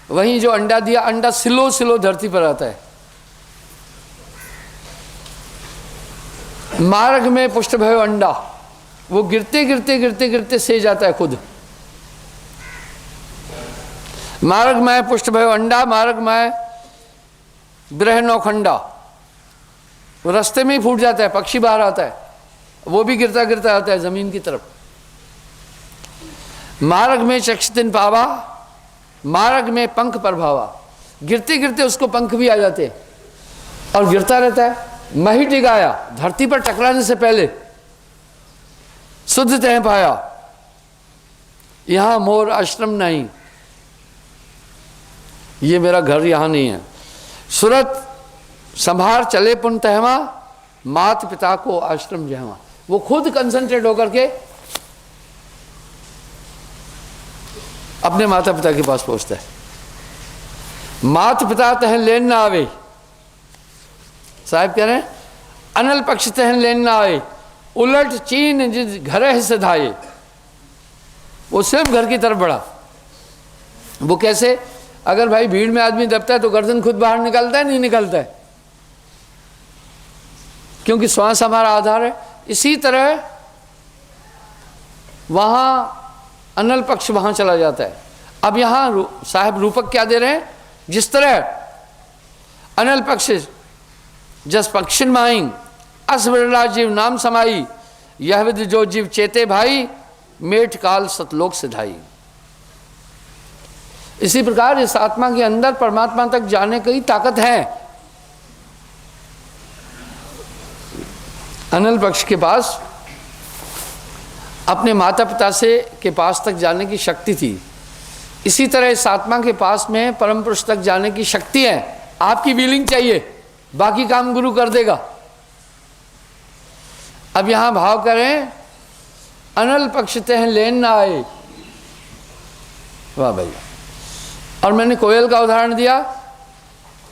वहीं जो अंडा दिया, अंडा सिलो सिलो धरती पर आता है। मार्ग में पुष्ट भयो अंडा, वो गिरते गिरते गिरते गिरते से जाता है खुद। मार्ग में पुष्ट भयो अंडा, मार्ग में ग्रह नौखंडा, वो रास्ते में ही फूट जाता है, पक्षी बाहर आता है, वो भी गिरता गिरता आता है जमीन की तरफ। मार्ग में चक्षतिन पावा, मार्ग में पंख प्रभावा, गिरते गिरते उसको पंख भी आ जाते हैं और गिरता रहता है। मही टिकाया, धरती पर टकराने से पहले शुद्ध तह पाया, यहां मोर आश्रम नहीं, ये मेरा घर यहां नहीं है। सूरत संभार चले पुन तहवा, मात पिता को आश्रम जहवा, वो खुद कंसंट्रेट होकर के अपने माता पिता के पास पहुंचता है। मात पिता तहन लेन ना आवे, साहब कह रहे हैं अनल पक्ष तहन लेन ना आए, उलट चीन जिस घर से धाये, वो सिर्फ घर की तरफ बढ़ा। वो कैसे? अगर भाई भीड़ में आदमी दबता है तो गर्दन खुद बाहर निकलता है, नहीं निकलता है, क्योंकि श्वास हमारा आधार है। इसी तरह वहां अनल पक्ष वहां चला जाता है। अब यहां साहब रूपक क्या दे रहे हैं? जिस तरह अनल पक्ष जस पक्षिन माई, अस बिरला जीव नाम समाई, यह विद जो जीव चेते भाई, मेठ काल सतलोक सिधाई। इसी प्रकार इस आत्मा के अंदर परमात्मा तक जाने की ताकत है। अनल पक्ष के पास अपने माता पिता से के पास तक जाने की शक्ति थी। इसी तरह इस आत्मा के पास में परम पुरुष तक जाने की शक्ति है। आपकी विलिंग चाहिए, बाकी काम गुरु कर देगा। अब यहां भाव करें, अनल पक्ष तह लेन ना आए, वाह भैया। और मैंने कोयल का उदाहरण दिया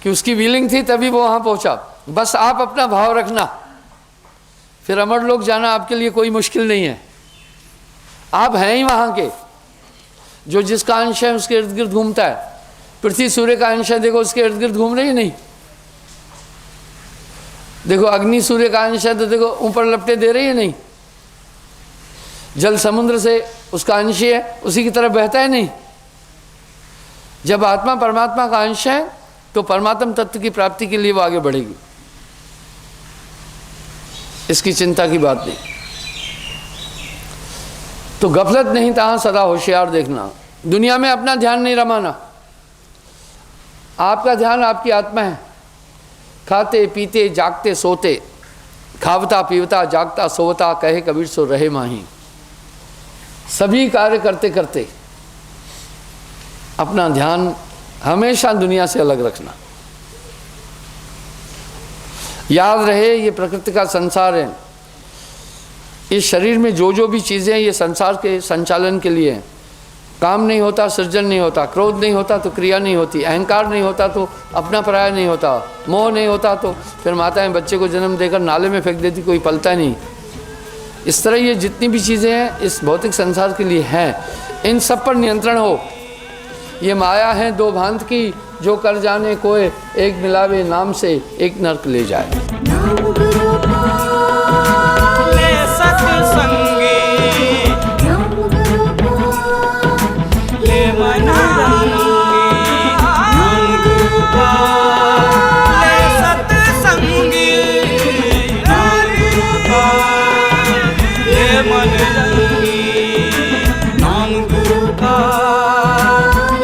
कि उसकी विलिंग थी तभी वो वहां पहुंचा। बस आप अपना भाव रखना, फिर अमर लोग जाना आपके लिए कोई मुश्किल नहीं है। आप हैं ही वहां के, जो जिसका अंश है उसके इर्द गिर्द घूमता है। पृथ्वी सूर्य का अंश है, देखो उसके इर्द गिर्द घूम रही है नहीं? देखो अग्नि सूर्य का अंश है तो देखो ऊपर लपटे दे रही है नहीं? जल समुद्र से उसका अंश ही है, उसी की तरफ बहता है नहीं? जब आत्मा परमात्मा का अंश है तो परमात्म तत्व की प्राप्ति के लिए वो आगे बढ़ेगी, इसकी चिंता की बात नहीं। तो गफलत नहीं तहां सदा होशियार देखना, दुनिया में अपना ध्यान नहीं रमाना। आपका ध्यान आपकी आत्मा है। खाते पीते जागते सोते, खावता पीवता जागता सोवता, कहे कबीर सो रहे माही। सभी कार्य करते करते अपना ध्यान हमेशा दुनिया से अलग रखना। याद रहे ये प्रकृति का संसार है। इस शरीर में जो जो भी चीज़ें ये संसार के संचालन के लिए हैं। काम नहीं होता सृजन नहीं होता, क्रोध नहीं होता तो क्रिया नहीं होती, अहंकार नहीं होता तो अपना पराया नहीं होता, मोह नहीं होता तो फिर माताएं बच्चे को जन्म देकर नाले में फेंक देती, कोई पलता नहीं। इस तरह ये जितनी भी चीज़ें हैं इस भौतिक संसार के लिए हैं, इन सब पर नियंत्रण हो। ये माया है दो भांत की, जो कर जाने कोई, एक मिलावे नाम से एक नरक ले जाए। नाम गुरु का ले सत्संगी, नाम गुरु का ले मना रंगी, नाम गुरु का ले सत्संगी, नाम गुरु का ले मन रंगी, नाम गुरु का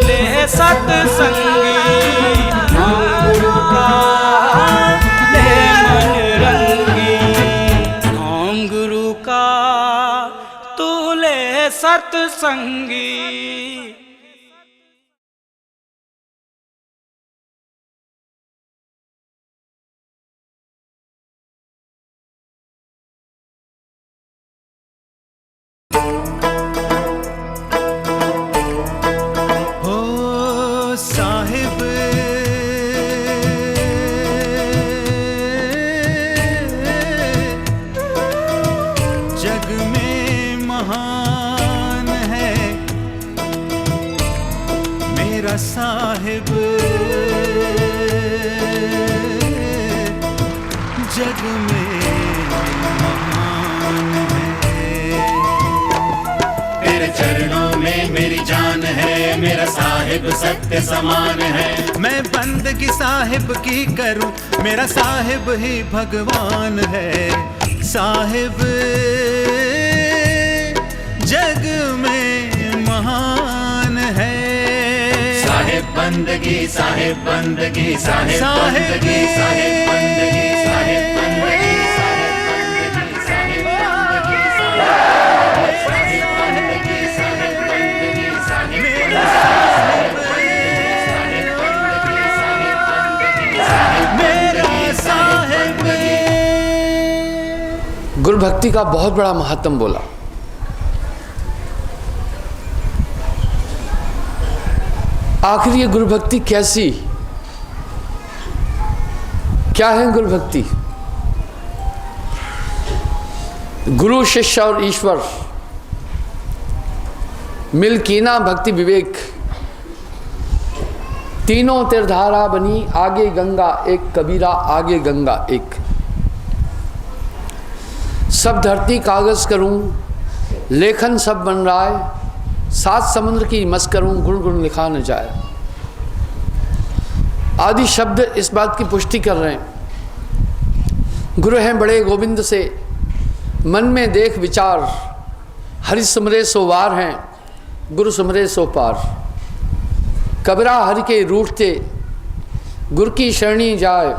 ले सत्संगी, नाम गुरु का ले मन रंगी, नाम गुरु का तू ले सत्संगी। हो साहिब महान है मेरा साहिब, जग में महान है। तेरे चरणों में मेरी जान है, मेरा साहिब सत्य समान है। मैं बंदगी साहिब की करूं, मेरा साहिब ही भगवान है। साहिब जग में महान है। साहिब बंदगी, साहिब बंदगी, साहिब साहिब बंदगी, साहिब बंदगी, साहिब बंदगी, साहिब बंदगी, साहिब बंदगी, साहिब बंदगी, साहिब बंदगी, मेरा साहिब। गुरु भक्ति का बहुत बड़ा महात्म बोला। आखिर ये गुरु भक्ति कैसी, क्या है गुरु भक्ति? गुरु, शिष्य और ईश्वर मिल कीना भक्ति विवेक, तीनों तीरधारा बनी आगे गंगा एक, कबीरा आगे गंगा एक। सब धरती कागज करूं, लेखन सब बन रहा है, सात समुद्र की मस करूं, गुण गुण लिखा न जाए। आदि शब्द इस बात की पुष्टि कर रहे हैं। गुरु हैं बड़े गोविंद से मन में देख विचार, हरि सुमरे सो वार हैं, गुरु सुमरे सो पार। कबीरा हरि के रूठते, गुरु की शरणी जाए,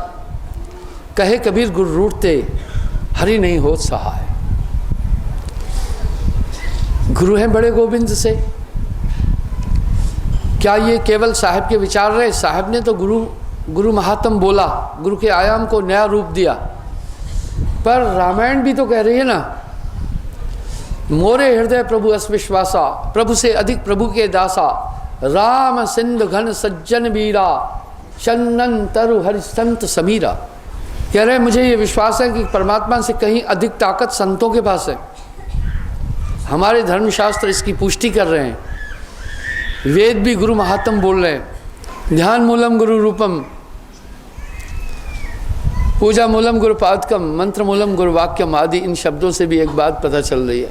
कहे कबीर गुरु रूठते, हरि नहीं हो सहाय। गुरु हैं बड़े गोविंद से। क्या ये केवल साहिब के विचार रहे? साहिब ने तो गुरु महात्म बोला, गुरु के आयाम को नया रूप दिया। पर रामायण भी तो कह रही है ना, मोरे हृदय प्रभु अस्विश्वासा, प्रभु से अधिक प्रभु के दासा। राम सिंधु घन सज्जन वीरा, चंदन तरु हरि संत समीरा। कह रहे मुझे ये विश्वास है कि परमात्मा से कहीं अधिक ताकत संतों के पास है। हमारे धर्मशास्त्र इसकी पुष्टि कर रहे हैं। वेद भी गुरु महात्म बोल रहे हैं। ध्यान मूलम गुरु रूपम, पूजा मूलम गुरु पादकम, मंत्र मूलम गुरु वाक्यम आदि इन शब्दों से भी एक बात पता चल रही है।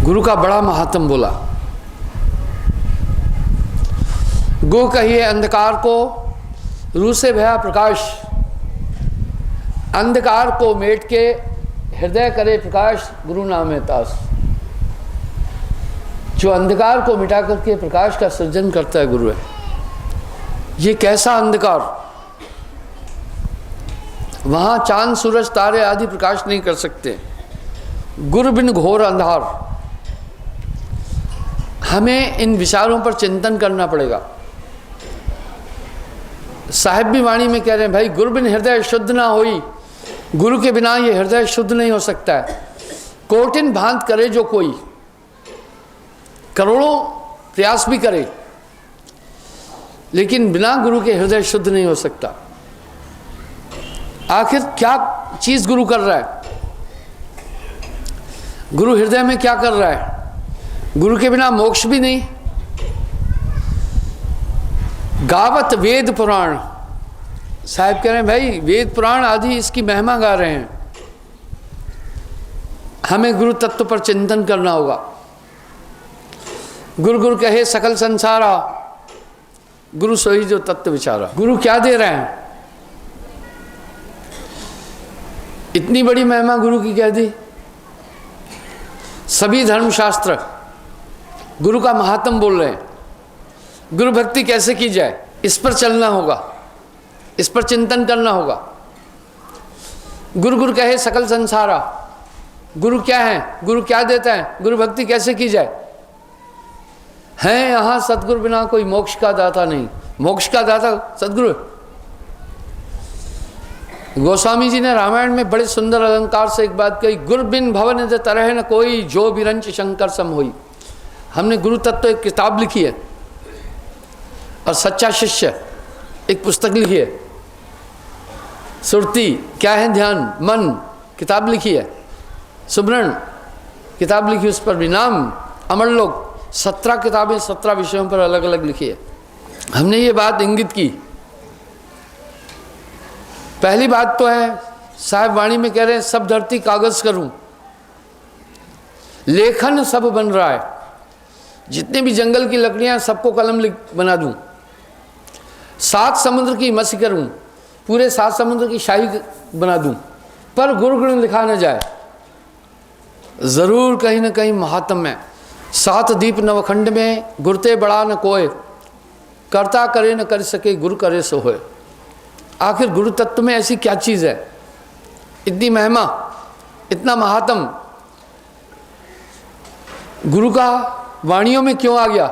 गुरु का बड़ा महात्म बोला। गो कहिए अंधकार को, रू से भया प्रकाश। अंधकार को मेट के हृदय करे प्रकाश, गुरु नाम है तास। जो अंधकार को मिटा करके प्रकाश का सृजन करता है गुरु है। ये कैसा अंधकार? वहां चांद सूरज तारे आदि प्रकाश नहीं कर सकते। गुरु बिन घोर अंधार। हमें इन विचारों पर चिंतन करना पड़ेगा। साहिब भी वाणी में कह रहे हैं, भाई गुरु बिन हृदय शुद्ध ना होई। गुरु के बिना ये हृदय शुद्ध नहीं हो सकता है। कोटिन भांत करे जो कोई, करोड़ों प्रयास भी करे, लेकिन बिना गुरु के हृदय शुद्ध नहीं हो सकता। आखिर क्या चीज गुरु कर रहा है? गुरु हृदय में क्या कर रहा है? गुरु के बिना मोक्ष भी नहीं। गावत वेद पुराण, साहिब कह रहे हैं भाई वेद पुराण आदि इसकी महिमा गा रहे हैं। हमें गुरु तत्व पर चिंतन करना होगा। गुरु गुरु कहे सकल संसारा, गुरु सोई जो तत्व विचारा। गुरु क्या दे रहे हैं? इतनी बड़ी महिमा गुरु की कह दी। सभी धर्मशास्त्र गुरु का महात्म बोल रहे हैं। गुरु भक्ति कैसे की जाए, इस पर चलना होगा, इस पर चिंतन करना होगा। गुरु गुरु कहे सकल संसारा। गुरु क्या है? गुरु क्या देता है? गुरु भक्ति कैसे की जाए? है यहाँ सतगुरु बिना कोई मोक्ष का दाता नहीं। मोक्ष का दाता सतगुरु। गोस्वामी जी ने रामायण में बड़े सुंदर अलंकार से एक बात कही, गुरु बिन भवन तरह न कोई, जो बिरंच शंकर सम होई। हमने गुरु तत्व एक किताब लिखी है और सच्चा शिष्य एक पुस्तक लिखी है। सुरती क्या है? ध्यान, मन, किताब लिखी है, सुब्रण किताब लिखी, उस पर भी नाम अमर लोग, 17 किताबें 17 विषयों पर अलग अलग लिखी है। हमने ये बात इंगित की। पहली बात तो है, साहब वाणी में कह रहे हैं सब धरती कागज करूं, लेखन सब बन रहा है, जितने भी जंगल की लकड़ियां सबको कलम बना दूं, 7 समुद्र की मसी करूं, पूरे 7 समुद्र की शाही बना दूं, पर गुरुगुण लिखा न जाए। जरूर कहीं न कहीं महात्म है। 7 दीप नवखंड में गुरते बड़ा न कोय, करता करे न कर सके गुरु करे सो होए। आखिर गुरु तत्व में ऐसी क्या चीज़ है, इतनी महिमा, इतना महात्म गुरु का वाणियों में क्यों आ गया?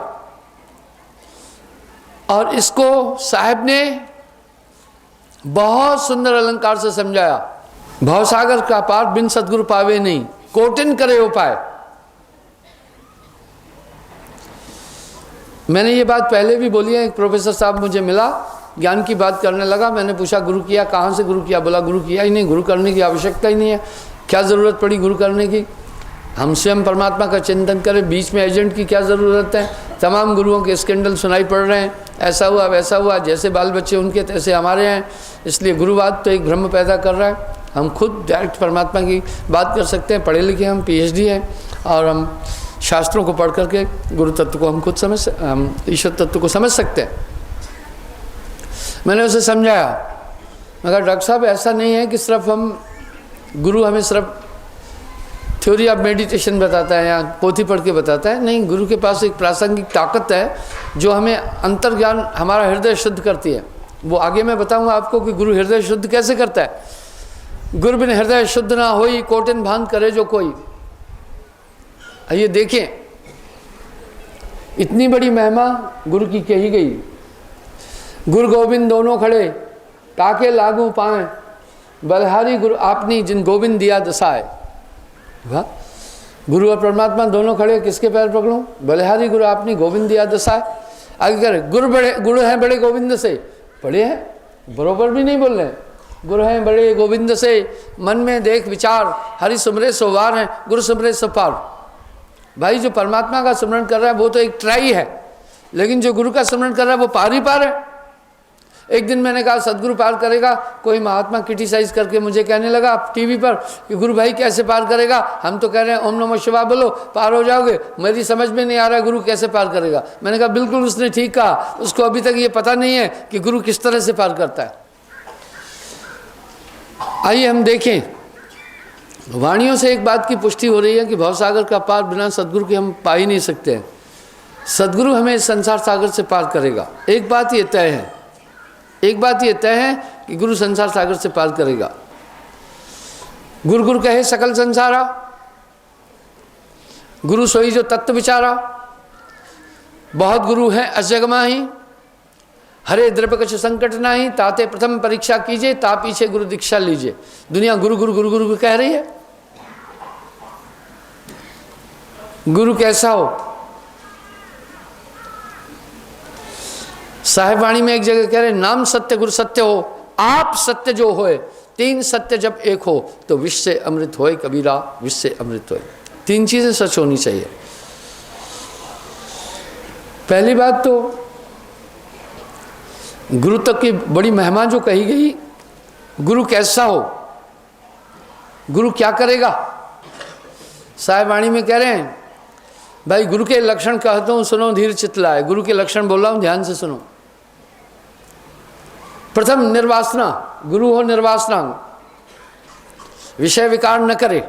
और इसको साहब ने बहुत सुंदर अलंकार से समझाया। भवसागर का पार बिन सदगुरु पावे नहीं, कोटिन करे उपाय। मैंने ये बात पहले भी बोली है। एक प्रोफेसर साहब मुझे मिला, ज्ञान की बात करने लगा, मैंने पूछा गुरु किया, कहाँ से गुरु किया? बोला गुरु किया ही नहीं, गुरु करने की आवश्यकता ही नहीं है, क्या ज़रूरत पड़ी गुरु करने की? हम स्वयं परमात्मा का चिंतन करें, बीच में एजेंट की क्या ज़रूरत है? तमाम गुरुओं के स्कैंडल सुनाई पड़ रहे हैं, ऐसा हुआ वैसा हुआ, जैसे बाल बच्चे उनके तैसे हमारे हैं। इसलिए गुरुवाद तो एक भ्रम पैदा कर रहा है। हम खुद डायरेक्ट परमात्मा की बात कर सकते हैं, पढ़े लिखे हम, PhD हैं, और हम शास्त्रों को पढ़ करके गुरु तत्व को हम खुद हम ईश्वर तत्व को समझ सकते हैं। मैंने उसे समझाया, मगर डॉक्टर साहब ऐसा नहीं है कि सिर्फ हम गुरु हमें सिर्फ थ्योरी ऑफ मेडिटेशन बताता है या पोथी पढ़ के बताता है, नहीं, गुरु के पास एक प्रासंगिक ताकत है जो हमें अंतर्ज्ञान, हमारा हृदय शुद्ध करती है। वो आगे मैं बताऊंगा आपको कि गुरु हृदय शुद्ध कैसे करता है। गुरु बिन हृदय शुद्ध ना होई, कोटिन भान करे जो कोई। आइए देखें, इतनी बड़ी महिमा गुरु की कही गई। गुरु गोविंद दोनों खड़े, ताके लागू पाए, बलिहारी गुरु आपनी जिन गोविंद दिया दसाए। वाह, गुरु और परमात्मा दोनों खड़े, किसके पैर पकड़ूं? बलिहारी गुरु आपनी गोविंद दिया दसाए। आगे करे, गुरु हैं बड़े गोविंद से, बड़े हैं बरोबर भी नहीं बोल रहे, गुरु हैं बड़े गोविंद से, मन में देख विचार, हरि सुमरे सो वार हैं, गुरु सुमरे सो पार। भाई जो परमात्मा का स्मरण कर रहा है वो तो एक ट्राई है, लेकिन जो गुरु का स्मरण कर रहा है वो पार ही पार है। एक दिन मैंने कहा सदगुरु पार करेगा, कोई महात्मा क्रिटिसाइज करके मुझे कहने लगा टीवी पर कि गुरु भाई कैसे पार करेगा, हम तो कह रहे हैं ओम नमः शिवाय बोलो पार हो जाओगे, मेरी समझ में नहीं आ रहा है गुरु कैसे पार करेगा। मैंने कहा बिल्कुल उसने ठीक कहा, उसको अभी तक ये पता नहीं है कि गुरु किस तरह से पार करता है। आइए हम देखें, वाणियों से एक बात की पुष्टि हो रही है कि भवसागर का पार बिना सदगुरु के हम पा ही नहीं सकते हैं। सदगुरु हमें इस संसार सागर से पार करेगा। एक बात ये तय है, एक बात ये तय है कि गुरु संसार सागर से पार करेगा। गुरु गुरु कहे सकल संसारा, गुरु सोई जो तत्व विचारा। बहुत गुरु हैं अजग माही, हरे द्रव्य कछ संकट नाही, ताते प्रथम परीक्षा कीजिए, ता पीछे गुरु दीक्षा लीजिए। दुनिया गुरु गुरु गुरु गुरु कह रही है। गुरु कैसा हो? साहिब वाणी में एक जगह कह रहे नाम सत्य गुरु सत्य हो, आप सत्य जो होए, 3 सत्य जब एक हो तो विश्व से अमृत होए कबीरा, विश्व से अमृत होए। 3 चीजें सच होनी चाहिए। पहली बात तो गुरु तक की बड़ी महिमा जो कही गई, गुरु कैसा हो, गुरु क्या करेगा। साहिब वाणी में कह रहे हैं भाई गुरु के लक्षण कहता हूं सुनो धीर चितलाए। गुरु के लक्षण बोल रहा हूं, ध्यान से सुनो। प्रथम निर्वासना, गुरु हो निर्वासना, विषय विकार न करे।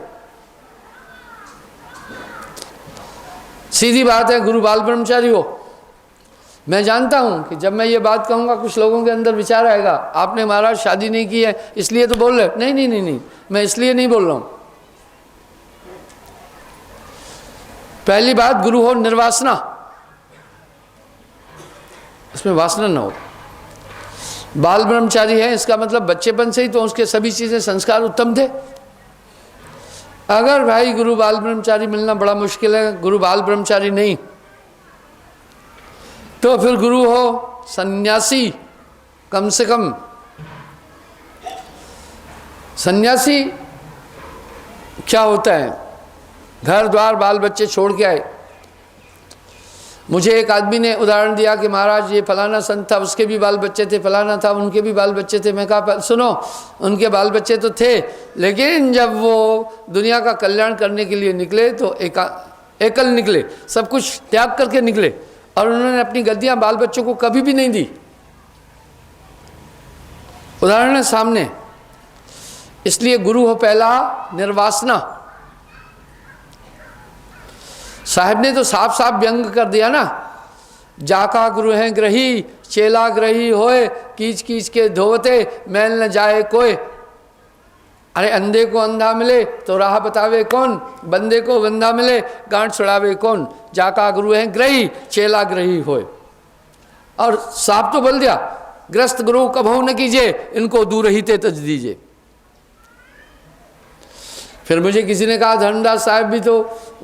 सीधी बात है, गुरु बाल ब्रह्मचारी हो। मैं जानता हूं कि जब मैं ये बात कहूंगा कुछ लोगों के अंदर विचार आएगा, आपने महाराज शादी नहीं की है इसलिए तो बोल रहे। नहीं नहीं नहीं नहीं, मैं इसलिए नहीं बोल रहा हूं। पहली बात, गुरु हो निर्वासना, इसमें वासना न हो। बाल ब्रह्मचारी है, इसका मतलब बच्चेपन से ही तो उसके सभी चीजें संस्कार उत्तम थे। अगर भाई गुरु बाल ब्रह्मचारी मिलना बड़ा मुश्किल है, गुरु बाल ब्रह्मचारी नहीं, तो फिर गुरु हो सन्यासी। कम से कम सन्यासी क्या होता है, घर द्वार बाल बच्चे छोड़ के आए। मुझे एक आदमी ने उदाहरण दिया कि महाराज ये फलाना संत था, उसके भी बाल बच्चे थे, फलाना था, उनके भी बाल बच्चे थे। मैं कहा सुनो, उनके बाल बच्चे तो थे, लेकिन जब वो दुनिया का कल्याण करने के लिए निकले तो एकल निकले, सब कुछ त्याग करके निकले, और उन्होंने अपनी गद्दियाँ बाल बच्चों को कभी भी नहीं दी। उदाहरण है सामने। इसलिए गुरु हो पहला निर्वासना। साहब ने तो साफ साफ व्यंग कर दिया ना, जाका गुरु हैं ग्रही, चेला ग्रही होए, कीच कीच के धोवते, मैल न जाए कोई। अरे अंधे को अंधा मिले तो राह बतावे कौन, बंदे को बंदा मिले गांठ छुड़ावे कौन। जाका गुरु हैं ग्रही, चेला ग्रही होए। और साफ तो बोल दिया, ग्रस्त गुरु कभू न कीजिए, इनको दूर ही ते तज दीजिए। फिर मुझे किसी ने कहा धर्मदास साहब भी तो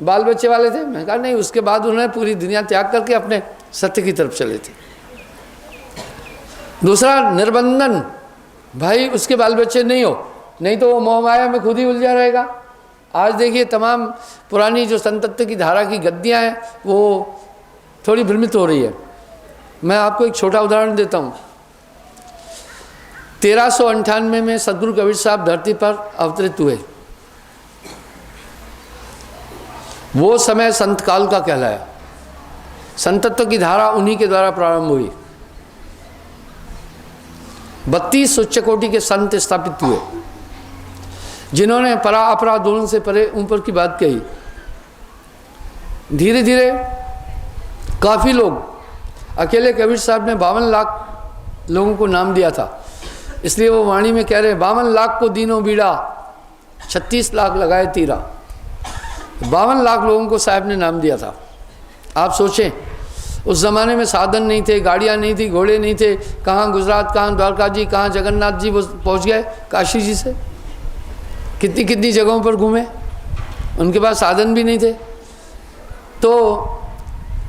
बाल बच्चे वाले थे। मैं कहा नहीं, उसके बाद उन्होंने पूरी दुनिया त्याग करके अपने सत्य की तरफ चले थे। दूसरा निर्बंधन, भाई उसके बाल बच्चे नहीं हो, नहीं तो वो मोह माया में खुद ही उलझा रहेगा। आज देखिए तमाम पुरानी जो संतत्व की धारा की गद्दियाँ हैं वो थोड़ी भ्रमित हो रही है। मैं आपको एक छोटा उदाहरण देता हूँ। 1398 में सदगुरु कबीर साहब धरती पर अवतरित हुए। वो समय संत काल का कहलाया। संतत्व की धारा उन्हीं के द्वारा प्रारंभ हुई। 32 उच्च कोटि के संत स्थापित हुए, जिन्होंने परा अपरा दोनों से परे ऊपर की बात कही। धीरे धीरे काफ़ी लोग, अकेले कबीर साहब ने 52 लाख लोगों को नाम दिया था। इसलिए वो वाणी में कह रहे 52 लाख को दीनों बीड़ा, 36 लाख लगाए तीरा। 52 लाख लोगों को साहब ने नाम दिया था। आप सोचें, उस ज़माने में साधन नहीं थे, गाड़ियाँ नहीं थी, घोड़े नहीं थे। कहाँ गुजरात, कहाँ द्वारका जी, कहाँ जगन्नाथ जी वो पहुँच गए काशी जी से। कितनी कितनी जगहों पर घूमे, उनके पास साधन भी नहीं थे। तो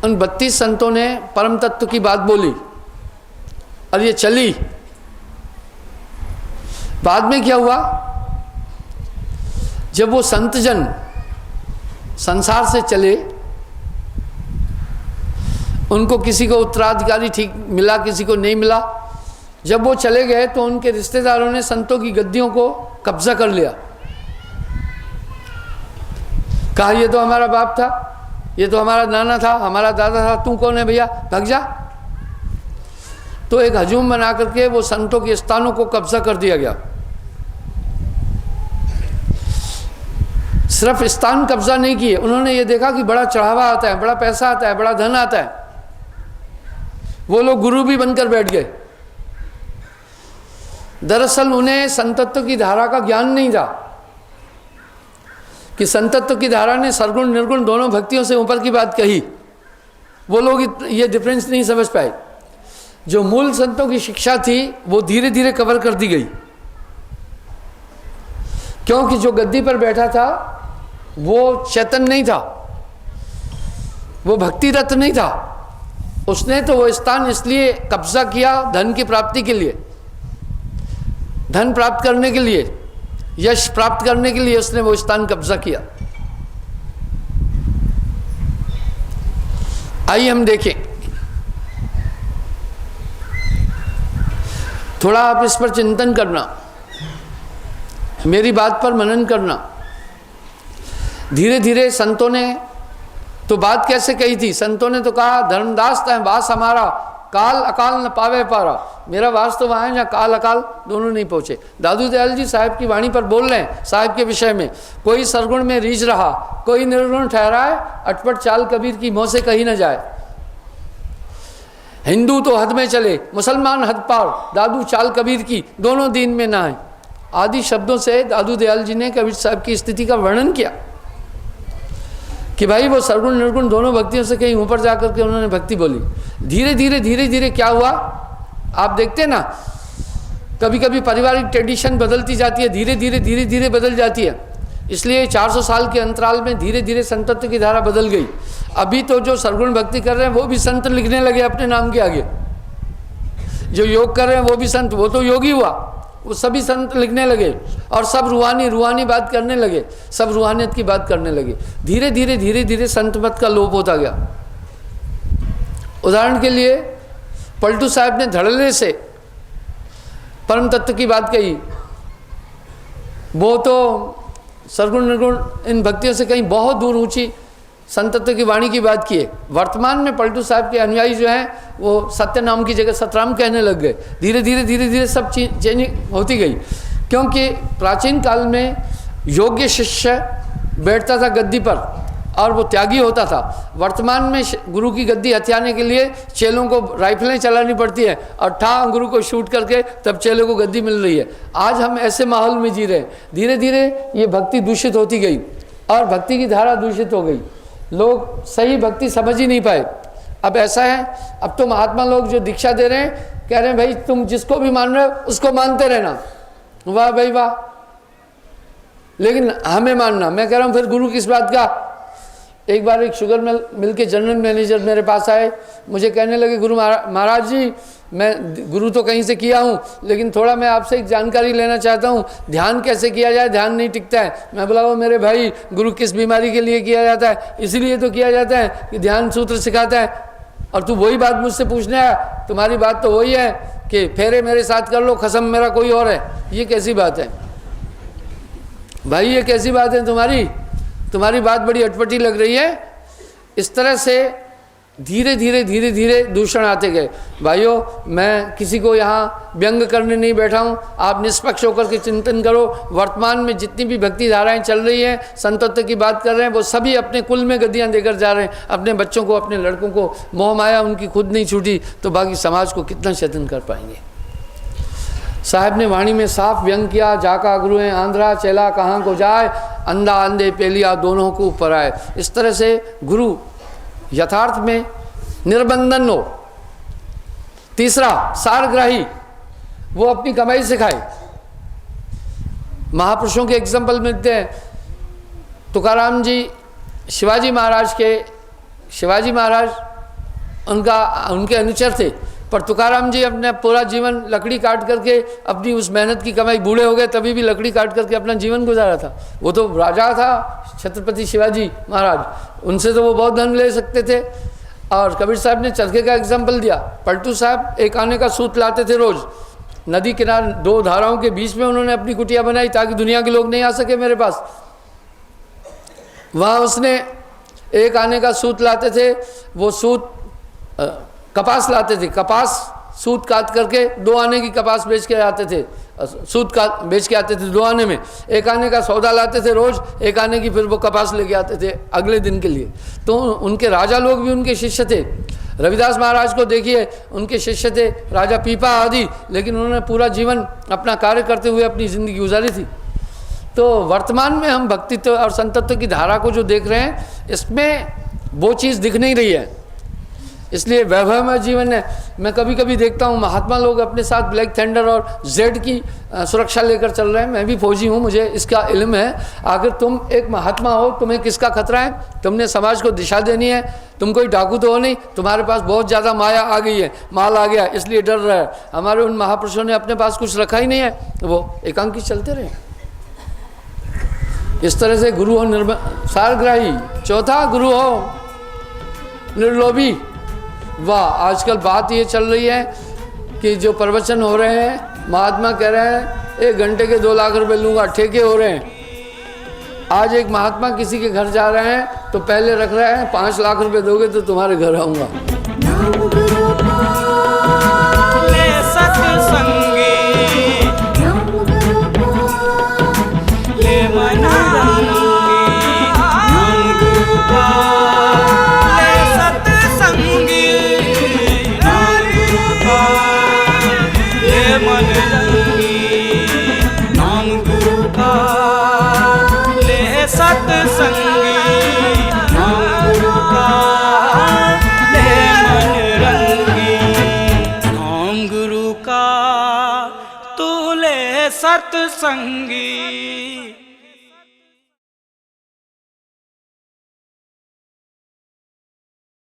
उन 32 संतों ने परम तत्व की बात बोली और ये चली। बाद में क्या हुआ, जब वो संतजन संसार से चले, उनको किसी को उत्तराधिकारी ठीक मिला, किसी को नहीं मिला। जब वो चले गए तो उनके रिश्तेदारों ने संतों की गद्दियों को कब्जा कर लिया। कहा ये तो हमारा बाप था, ये तो हमारा नाना था, हमारा दादा था, तू कौन है भैया, भाग जा। तो एक हजूम बना करके वो संतों के स्थानों को कब्जा कर दिया गया। सिर्फ स्थान कब्जा नहीं किए, उन्होंने ये देखा कि बड़ा चढ़ावा आता है, बड़ा पैसा आता है, बड़ा धन आता है। वो लोग गुरु भी बनकर बैठ गए। दरअसल उन्हें संतत्व की धारा का ज्ञान नहीं था कि संतत्व की धारा ने सरगुण निर्गुण दोनों भक्तियों से ऊपर की बात कही। वो लोग ये डिफरेंस नहीं समझ पाए। जो मूल संतों की शिक्षा थी वो धीरे धीरे कवर कर दी गई, क्योंकि जो गद्दी पर बैठा था वो चेतन नहीं था, वो भक्ति रत नहीं था। उसने तो वो स्थान इसलिए कब्जा किया धन की प्राप्ति के लिए, धन प्राप्त करने के लिए, यश प्राप्त करने के लिए उसने वो स्थान कब्जा किया। आइए हम देखें, थोड़ा आप इस पर चिंतन करना, मेरी बात पर मनन करना। धीरे धीरे संतों ने तो बात कैसे कही थी? संतों ने तो कहा धर्मदास तय वास हमारा, काल अकाल न पावे पारा। मेरा वास तो वहाँ है जहाँ काल अकाल दोनों नहीं पहुँचे। दादू दयाल जी साहब की वाणी पर बोल रहे हैं साहब के विषय में, कोई सरगुण में रीझ रहा, कोई निर्गुण ठहराए, अटपट चाल कबीर की मुँह से कही न जाए। हिंदू तो हद में चले, मुसलमान हद पार, दादू चाल कबीर की, दोनों दीन में ना है। आदि शब्दों से दादू दयाल जी ने कबीर साहब की स्थिति का वर्णन किया कि भाई वो सरगुण निर्गुण दोनों भक्तियों से कहीं ऊपर जाकर के उन्होंने भक्ति बोली। धीरे धीरे क्या हुआ आप देखते हैं ना, कभी कभी पारिवारिक ट्रेडिशन बदलती जाती है, धीरे धीरे बदल जाती है। इसलिए 400 साल के अंतराल में धीरे धीरे संतत्व की धारा बदल गई। अभी तो जो सरगुण भक्ति कर रहे हैं वो भी संत लिखने लगे अपने नाम के आगे। जो योग कर रहे हैं वो भी संत, वो तो योगी हुआ। वो सभी संत लिखने लगे और सब रूहानी बात करने लगे, सब रूहानियत की बात करने लगे। धीरे धीरे धीरे धीरे संत मत का लोप होता गया। उदाहरण के लिए पलटू साहब ने धड़ल्ले से परम तत्व की बात कही, वो तो सरगुण निर्गुण इन भक्तियों से कहीं बहुत दूर ऊंची संत तत्व की वाणी की बात की है। वर्तमान में पलटू साहब के अनुयायी जो हैं वो सत्य नाम की जगह सतराम कहने लग गए। धीरे धीरे सब चीज चेंजिंग होती गई, क्योंकि प्राचीन काल में योग्य शिष्य बैठता था गद्दी पर और वो त्यागी होता था। वर्तमान में गुरु की गद्दी हथियाने के लिए चेलों को राइफलें चलानी पड़ती है और गुरु को शूट करके तब चेलों को गद्दी मिल रही है। आज हम ऐसे माहौल में जी रहे हैं। धीरे धीरे ये भक्ति दूषित होती गई और भक्ति की धारा दूषित हो गई। लोग सही भक्ति समझ ही नहीं पाए। अब ऐसा है, अब तो महात्मा लोग जो दीक्षा दे रहे हैं कह रहे हैं भाई तुम जिसको भी मान रहे हो उसको मानते रहना, वाह भाई वाह, लेकिन हमें मानना। मैं कह रहा हूँ फिर गुरु किस बात का। एक बार एक शुगर मिल के जनरल मैनेजर मेरे पास आए, मुझे कहने लगे गुरु महाराज जी मैं गुरु तो कहीं से किया हूँ लेकिन थोड़ा मैं आपसे एक जानकारी लेना चाहता हूँ, ध्यान कैसे किया जाए, ध्यान नहीं टिकता है। मैं बोला वो मेरे भाई गुरु किस बीमारी के लिए किया जाता है, इसीलिए तो किया जाता है कि ध्यान सूत्र सिखाता है। और तू वही बात मुझसे पूछने आया, तुम्हारी बात तो वही है कि फेरे मेरे साथ कर लो, खसम मेरा कोई और है। ये कैसी बात है भाई, ये कैसी बात है तुम्हारी बात बड़ी अटपटी लग रही है। इस तरह से धीरे धीरे दूषण आते गए। भाइयों मैं किसी को यहाँ व्यंग करने नहीं बैठा हूँ, आप निष्पक्ष होकर के चिंतन करो। वर्तमान में जितनी भी भक्ति धाराएं चल रही हैं, संतत्व की बात कर रहे हैं, वो सभी अपने कुल में गद्दियाँ देकर जा रहे हैं। अपने बच्चों को, अपने लड़कों को मोह माया उनकी खुद नहीं छूटी तो बाकी समाज को कितना चेतन कर पाएंगे। साहब ने वाणी में साफ व्यंग किया, जाका गुरुए आंध्रा चेला कहाँ को जाए, अंधा अंधे पेलिया दोनों को ऊपर आए। इस तरह से गुरु यथार्थ में निर्बंधन हो। तीसरा सारग्राही, वो अपनी कमाई से खाए। महापुरुषों के एग्जाम्पल मिलते हैं। तुकाराम जी शिवाजी महाराज उनके अनुचर थे, पर तुकाराम जी अपना पूरा जीवन लकड़ी काट करके अपनी उस मेहनत की कमाई, बूढ़े हो गए तभी भी लकड़ी काट करके अपना जीवन गुजारा था। वो तो राजा था छत्रपति शिवाजी महाराज, उनसे तो वो बहुत धन ले सकते थे। और कबीर साहब ने चरखे का एग्जाम्पल दिया। पलटू साहब एक आने का सूत लाते थे रोज, नदी किनारे दो धाराओं के बीच में उन्होंने अपनी कुटिया बनाई ताकि दुनिया के लोग नहीं आ सके मेरे पास। वहाँ उसने एक आने का सूत लाते थे, वो सूत कपास लाते थे, कपास सूत काट करके 2 आने की कपास बेच के आते थे, सूत का बेच के आते थे 2 आने में। 1 आने का सौदा लाते थे रोज, 1 आने की फिर वो कपास लेके आते थे अगले दिन के लिए। तो उनके राजा लोग भी उनके शिष्य थे। रविदास महाराज को देखिए, उनके शिष्य थे राजा पीपा आदि, लेकिन उन्होंने पूरा जीवन अपना कार्य करते हुए अपनी जिंदगी गुजारी थी। तो वर्तमान में हम भक्तित्व और संतत्व की धारा को जो देख रहे हैं, इसमें वो चीज़ दिख नहीं रही है, इसलिए वैभवमय जीवन है। मैं कभी कभी देखता हूँ महात्मा लोग अपने साथ ब्लैक थंडर और जेड की सुरक्षा लेकर चल रहे हैं। मैं भी फौजी हूँ, मुझे इसका इल्म है। अगर तुम एक महात्मा हो, तुम्हें किसका खतरा है? तुमने समाज को दिशा देनी है, तुम कोई डाकू तो हो नहीं, तुम्हारे पास बहुत ज़्यादा माया आ गई है, माल आ गया, इसलिए डर रहा है। हमारे उन महापुरुषों ने अपने पास कुछ रखा ही नहीं है, वो एकांकी चलते रहे। इस तरह से गुरु हो सारग्राही। चौथा गुरु हो निर्लोभी। वाह, आजकल बात ये चल रही है कि जो प्रवचन हो रहे हैं, महात्मा कह रहे हैं 1 घंटे के 2 लाख रुपए लूँगा, ठेके हो रहे हैं। आज एक महात्मा किसी के घर जा रहे हैं तो पहले रख रहे हैं 5 लाख रुपए दोगे तो तुम्हारे घर आऊँगा। सत्संगी